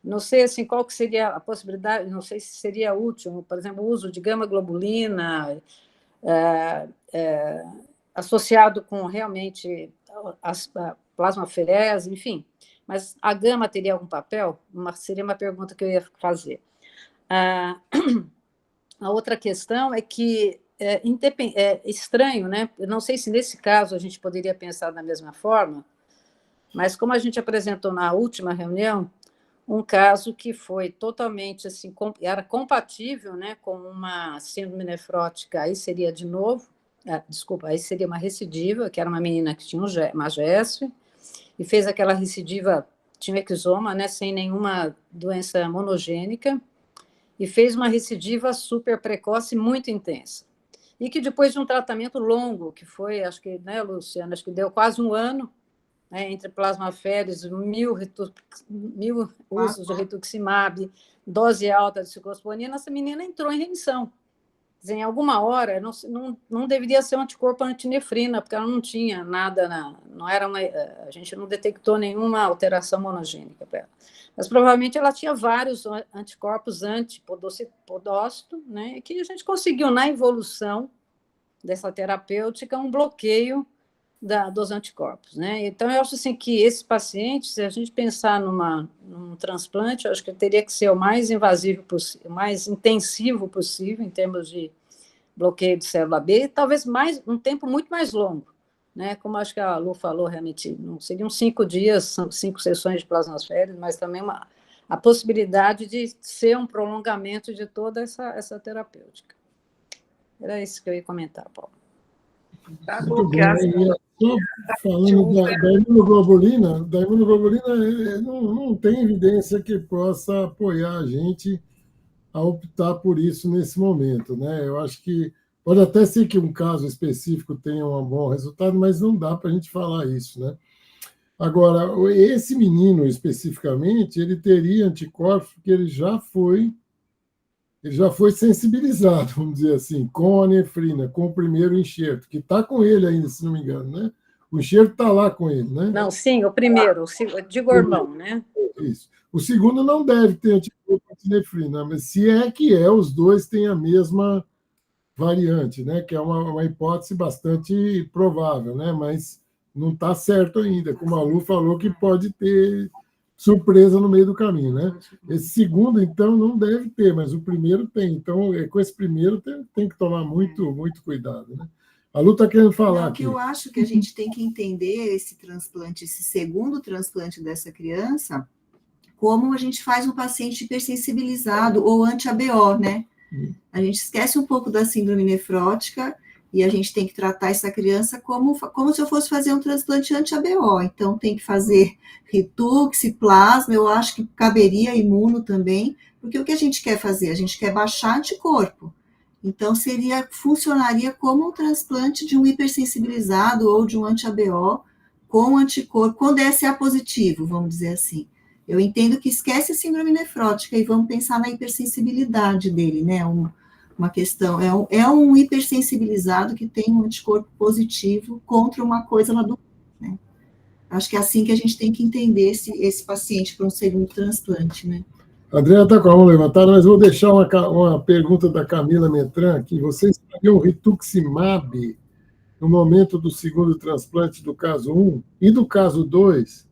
Não sei assim, qual que seria a possibilidade, não sei se seria útil, por exemplo, o uso de gama-globulina associado com realmente a plasmaferese, enfim. Mas a gama teria algum papel? Seria uma pergunta que eu ia fazer. A outra questão é que é estranho, né? Eu não sei se nesse caso a gente poderia pensar da mesma forma, mas como a gente apresentou na última reunião, um caso que foi totalmente assim, era compatível, né, com uma síndrome nefrótica, aí seria de novo, aí seria uma recidiva, que era uma menina que tinha uma GESF, e fez aquela recidiva, tinha exoma, né, sem nenhuma doença monogênica, e fez uma recidiva super precoce, muito intensa. E que depois de um tratamento longo, que foi, acho que, né, Luciana, acho que deu quase um ano, né, entre plasmaféres, 1000 usos de rituximab, dose alta de ciclosporina, essa menina entrou em remissão. Quer dizer, em alguma hora, não deveria ser um anticorpo antinefrina, porque ela não tinha nada, a gente não detectou nenhuma alteração monogênica para ela. Mas provavelmente ela tinha vários anticorpos antipodócito, né, que a gente conseguiu, na evolução dessa terapêutica, um bloqueio dos anticorpos, né? Então, eu acho assim, que esse paciente, se a gente pensar num transplante, eu acho que ele teria que ser o mais invasivo possível, o mais intensivo possível, em termos de bloqueio de célula B, e talvez um tempo muito mais longo, né? Como acho que a Lu falou, realmente, não seriam 5 dias, 5 sessões de plasmaféres, mas também a possibilidade de ser um prolongamento de toda essa terapêutica. Era isso que eu ia comentar, Paulo. Tá Muito bom, bem. Só falando da imunoglobulina, não tem evidência que possa apoiar a gente a optar por isso nesse momento, né? Eu acho que pode até ser que um caso específico tenha um bom resultado, mas não dá para a gente falar isso, né? Agora, esse menino especificamente, ele teria anticorpos porque ele já foi sensibilizado, vamos dizer assim, com a nefrina, com o primeiro enxerto, que está com ele ainda, se não me engano, né? O enxerto está lá com ele, né? Não, sim, o primeiro, de Gormão, né? Isso. O segundo não deve ter anticorpo antinefrina, mas se é que os dois têm a mesma variante, né? Que é uma hipótese bastante provável, né? Mas não está certo ainda, como a Lu falou, que pode ter surpresa no meio do caminho, né? Esse segundo, então, não deve ter, mas o primeiro tem. Então, com esse primeiro tem que tomar muito, muito cuidado, né? A Lu está querendo falar Não, aqui. que eu acho que a gente tem que entender esse transplante, esse segundo transplante dessa criança, como a gente faz um paciente hipersensibilizado ou anti-ABO, né? A gente esquece um pouco da síndrome nefrótica e a gente tem que tratar essa criança como se eu fosse fazer um transplante anti-ABO. Então, tem que fazer Ritux, plasma, eu acho que caberia imuno também, porque o que a gente quer fazer? A gente quer baixar anticorpo. Então, funcionaria como um transplante de um hipersensibilizado ou de um anti-ABO com anticorpo, com DSA positivo, vamos dizer assim. Eu entendo que esquece a síndrome nefrótica e vamos pensar na hipersensibilidade dele, né? Uma questão, é um hipersensibilizado que tem um anticorpo positivo contra uma coisa lá do, né? Acho que é assim que a gente tem que entender esse paciente para um segundo transplante, né? A Adriana está com a mão levantada, mas vou deixar uma pergunta da Camila Metran aqui. Vocês fariam o rituximab no momento do segundo transplante do caso 1 e do caso 2?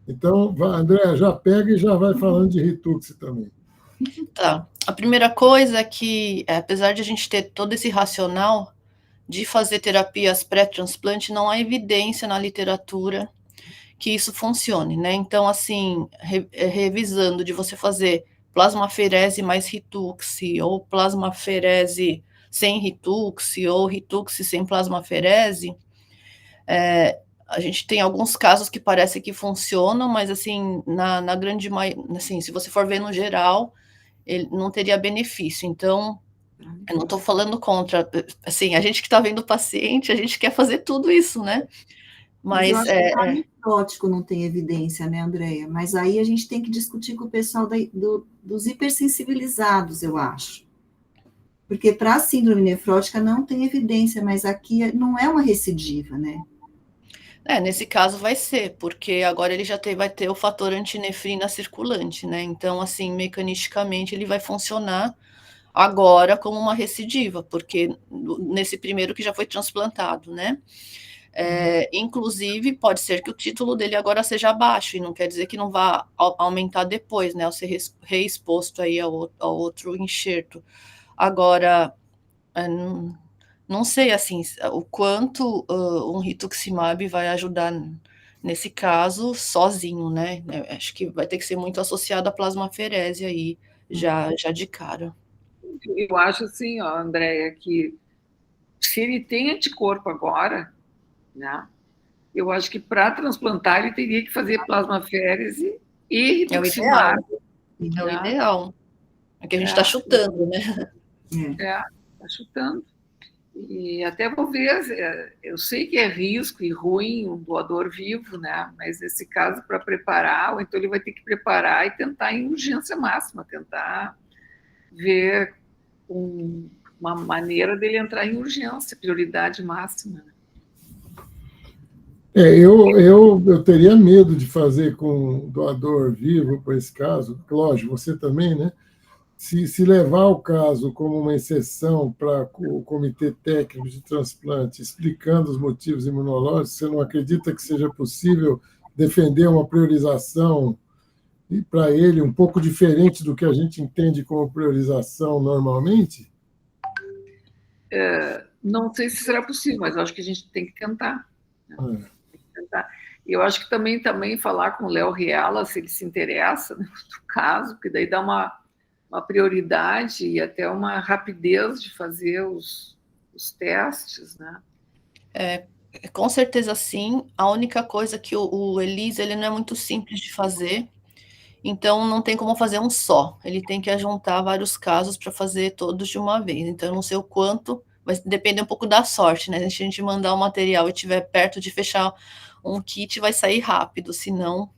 Então, André, já pega e já vai falando de Ritux também. Tá. A primeira coisa é que, apesar de a gente ter todo esse racional de fazer terapias pré-transplante, não há evidência na literatura que isso funcione, né? Então, assim, revisando de você fazer plasmaferese mais Ritux, ou plasmaferese sem Ritux, ou Ritux sem plasmaferese, a gente tem alguns casos que parece que funcionam, mas, assim, na grande maioria, assim, se você for ver no geral, ele não teria benefício. Então, eu não estou falando contra, assim, a gente que está vendo o paciente, a gente quer fazer tudo isso, né? Mas eu acho que o nefrótico não tem evidência, né, Andréia? Mas aí a gente tem que discutir com o pessoal dos hipersensibilizados, eu acho. Porque para a síndrome nefrótica não tem evidência, mas aqui não é uma recidiva, né? Nesse caso vai ser, porque agora ele já vai ter o fator antinefrina circulante, né? Então, assim, mecanisticamente ele vai funcionar agora como uma recidiva, porque nesse primeiro que já foi transplantado, né? Inclusive, pode ser que o título dele agora seja baixo, e não quer dizer que não vá aumentar depois, né? Ao ser reexposto aí ao outro enxerto. Agora, não sei, assim, o quanto um rituximab vai ajudar nesse caso sozinho, né? Acho que vai ter que ser muito associado à plasmaferese aí, já de cara. Eu acho assim, ó, Andréia, que se ele tem anticorpo agora, né? Eu acho que para transplantar ele teria que fazer plasmaférese e rituximab. É o ideal. É que a gente está chutando, né? Está chutando. E até vou ver, eu sei que é risco e ruim um doador vivo, né? Mas nesse caso, para preparar, ou então ele vai ter que preparar e tentar em urgência máxima, tentar ver uma maneira dele entrar em urgência, prioridade máxima. Eu teria medo de fazer com doador vivo, para esse caso, lógico, você também, né? Se levar o caso como uma exceção para o Comitê Técnico de Transplante, explicando os motivos imunológicos, você não acredita que seja possível defender uma priorização para ele um pouco diferente do que a gente entende como priorização normalmente? Não sei se será possível, mas acho que a gente tem que tentar. Né? Eu acho que também falar com o Léo Riala, se ele se interessa, né, no caso, porque daí dá uma prioridade e até uma rapidez de fazer os testes, né? Com certeza sim. A única coisa que o ELISA, ele não é muito simples de fazer, então não tem como fazer um só. Ele tem que juntar vários casos para fazer todos de uma vez. Então eu não sei o quanto, vai depender um pouco da sorte, né? Se a gente mandar o material e estiver perto de fechar um kit, vai sair rápido, senão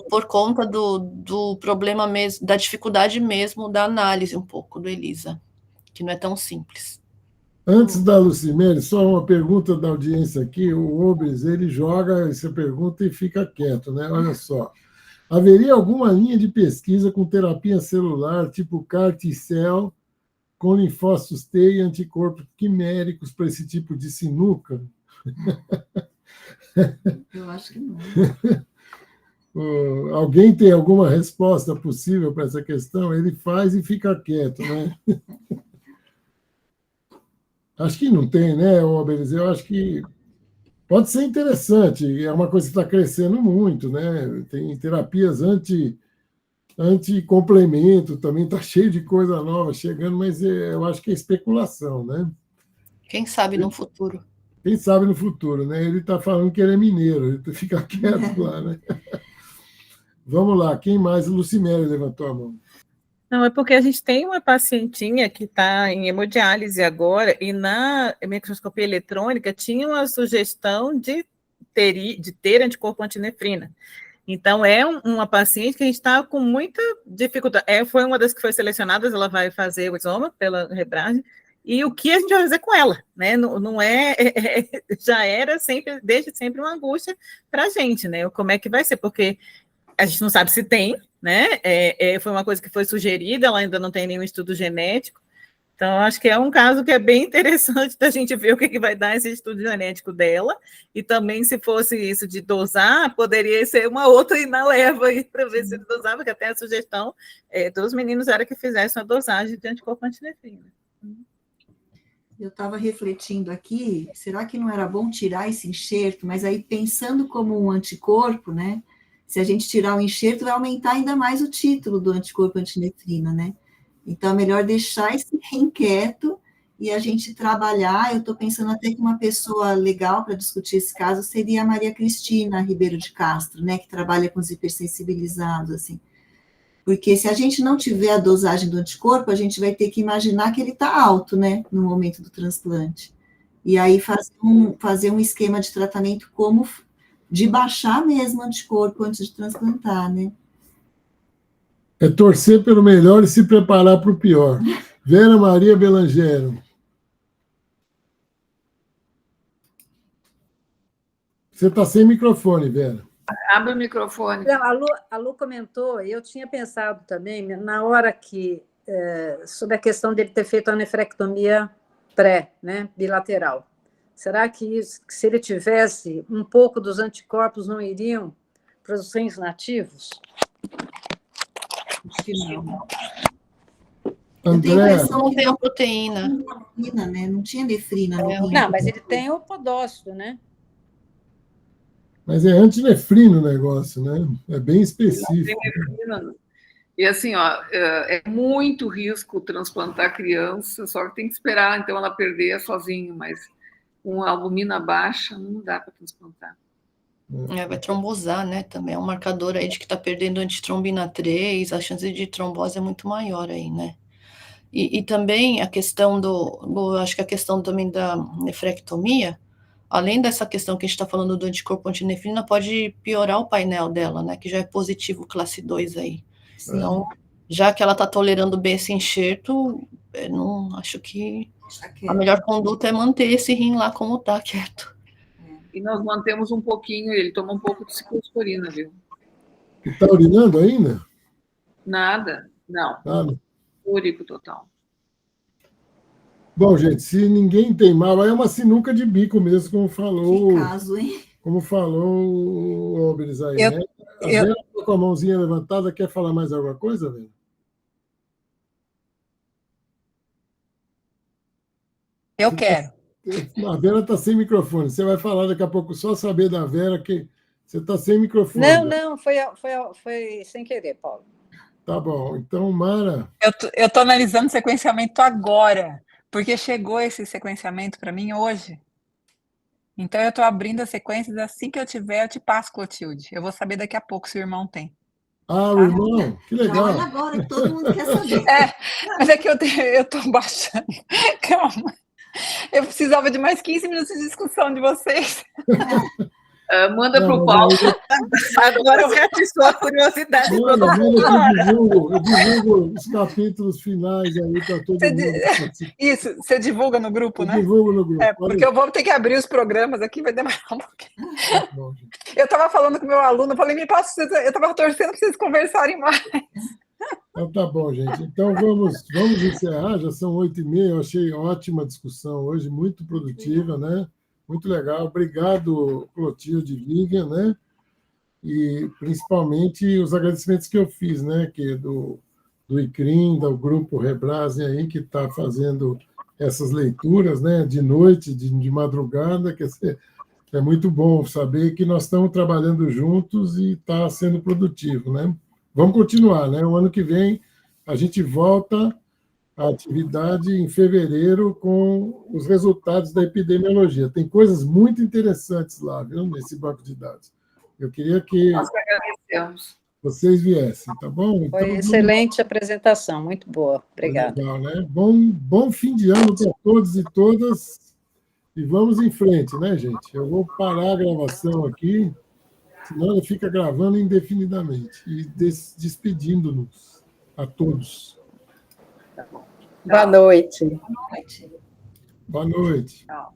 por conta do problema mesmo, da dificuldade mesmo da análise um pouco do ELISA, que não é tão simples. Antes da Lucimere, só uma pergunta da audiência aqui. O Obres, ele joga essa pergunta e fica quieto, né? Olha só. Haveria alguma linha de pesquisa com terapia celular, tipo CAR-T-cell, com linfócitos T e anticorpos quiméricos para esse tipo de sinuca? Eu acho que não. Alguém tem alguma resposta possível para essa questão? Ele faz e fica quieto, né? Acho que não tem, né, Obelis? Eu acho que pode ser interessante, é uma coisa que está crescendo muito, né? Tem terapias anti-complemento, também está cheio de coisa nova chegando, mas eu acho que é especulação, né? Quem sabe no futuro. Quem sabe no futuro, né? Ele está falando que ele é mineiro, ele fica quieto lá, né? Vamos lá, quem mais? Lucimere levantou a mão. Não, é porque a gente tem uma pacientinha que está em hemodiálise agora, e na microscopia eletrônica tinha uma sugestão de ter anticorpo antinefrina. Então, é uma paciente que a gente está com muita dificuldade. Foi uma das que foi selecionadas, ela vai fazer o exoma pela Rebrage, e o que a gente vai fazer com ela, né? Não já era sempre, desde sempre uma angústia para a gente, né? Como é que vai ser? Porque a gente não sabe se tem, né? Foi uma coisa que foi sugerida, ela ainda não tem nenhum estudo genético. Então, acho que é um caso que é bem interessante da gente ver o que vai dar esse estudo genético dela, e também, se fosse isso de dosar, poderia ser uma outra ir na leva aí para ver se ele dosava, porque até a sugestão dos meninos era que fizessem uma dosagem de anticorpo antinefrina. Eu estava refletindo aqui, será que não era bom tirar esse enxerto? Mas aí, pensando como um anticorpo, né? Se a gente tirar o enxerto, vai aumentar ainda mais o título do anticorpo antinefrina, né? Então, é melhor deixar esse rim quieto e a gente trabalhar. Eu estou pensando até que uma pessoa legal para discutir esse caso seria a Maria Cristina Ribeiro de Castro, né, que trabalha com os hipersensibilizados, assim. Porque se a gente não tiver a dosagem do anticorpo, a gente vai ter que imaginar que ele está alto, né, no momento do transplante. E aí fazer um esquema de tratamento como de baixar mesmo o anticorpo antes de transplantar, né? É torcer pelo melhor e se preparar para o pior. Vera Maria Belangero. Você está sem microfone, Vera. Abre o microfone. A Lu comentou, e eu tinha pensado também, na hora que, sobre a questão dele ter feito a nefrectomia né, bilateral. Será que se ele tivesse um pouco dos anticorpos, não iriam para os rins nativos? Acho que não. André, Não tem a proteína. Né? Não tinha nefrina no rim. Não, mas ele tem o podócito, né? mas é antinefrino o negócio, né? É bem específico. E assim, ó, é muito risco transplantar criança, só que tem que esperar, então, ela perder sozinho, mas com albumina baixa não dá para transplantar. Vai trombosar, né? Também é um marcador aí de que está perdendo antitrombina 3, a chance de trombose é muito maior aí, né? E também a questão acho que a questão também da nefrectomia, além dessa questão que a gente está falando do anticorpo antinefrina, pode piorar o painel dela, né? Que já é positivo classe 2 aí. Sim. Então, já que ela está tolerando bem esse enxerto, não acho que a melhor conduta é manter esse rim lá como está, quieto. E nós mantemos um pouquinho, ele toma um pouco de ciclosporina, viu? Está urinando ainda? Nada, não. Nada. Úrico total. Bom, gente, se ninguém tem mal, é uma sinuca de bico mesmo, como falou. Que caso, hein? Como falou o Obelis aí, né? A Vera com a mãozinha levantada, quer falar mais alguma coisa, Vera? Eu quero. A Vera está sem microfone. Você vai falar daqui a pouco, só saber da Vera que você está sem microfone. Não, foi sem querer, Paulo. Tá bom. Então, Mara. Eu estou analisando o sequenciamento agora, porque chegou esse sequenciamento para mim hoje. Então, eu estou abrindo as sequências, assim que eu tiver, eu te passo, Clotilde. Eu vou saber daqui a pouco se o irmão tem. Ah, o irmão? Que legal. Olha agora, que todo mundo quer saber. Mas é que eu estou baixando. Calma. Eu precisava de mais 15 minutos de discussão de vocês. Manda para o Paulo. Agora vai atiçou a curiosidade. Manda que eu divulgo os capítulos finais aí para todo mundo. Isso, você divulga no grupo, né? Divulgo no grupo. Porque eu vou ter que abrir os programas aqui, vai demorar um pouquinho. Tá bom, eu estava falando com o meu aluno, eu falei, me passa, eu estava torcendo para vocês conversarem mais. Então, tá bom, gente. Então, vamos encerrar, já são 8h30, eu achei ótima a discussão hoje, muito produtiva, né? Muito legal. Obrigado, Clotilde e Vivian, né? E, principalmente, os agradecimentos que eu fiz, né? Que do ICRIM, do Grupo Rebrasem aí, que está fazendo essas leituras, né, de noite, de madrugada, quer dizer, é muito bom saber que nós estamos trabalhando juntos e está sendo produtivo, né? Vamos continuar, né? O ano que vem a gente volta à atividade em fevereiro com os resultados da epidemiologia. Tem coisas muito interessantes lá, viu, nesse banco de dados. Eu queria que Nós que agradecemos. vocês viessem, tá bom? Foi excelente apresentação, muito boa. Obrigada. Legal, né? Bom fim de ano para todos e todas. E vamos em frente, né, gente? Eu vou parar a gravação aqui, senão ela fica gravando indefinidamente. E despedindo-nos a todos. Boa noite. Boa noite. Boa noite. Tchau.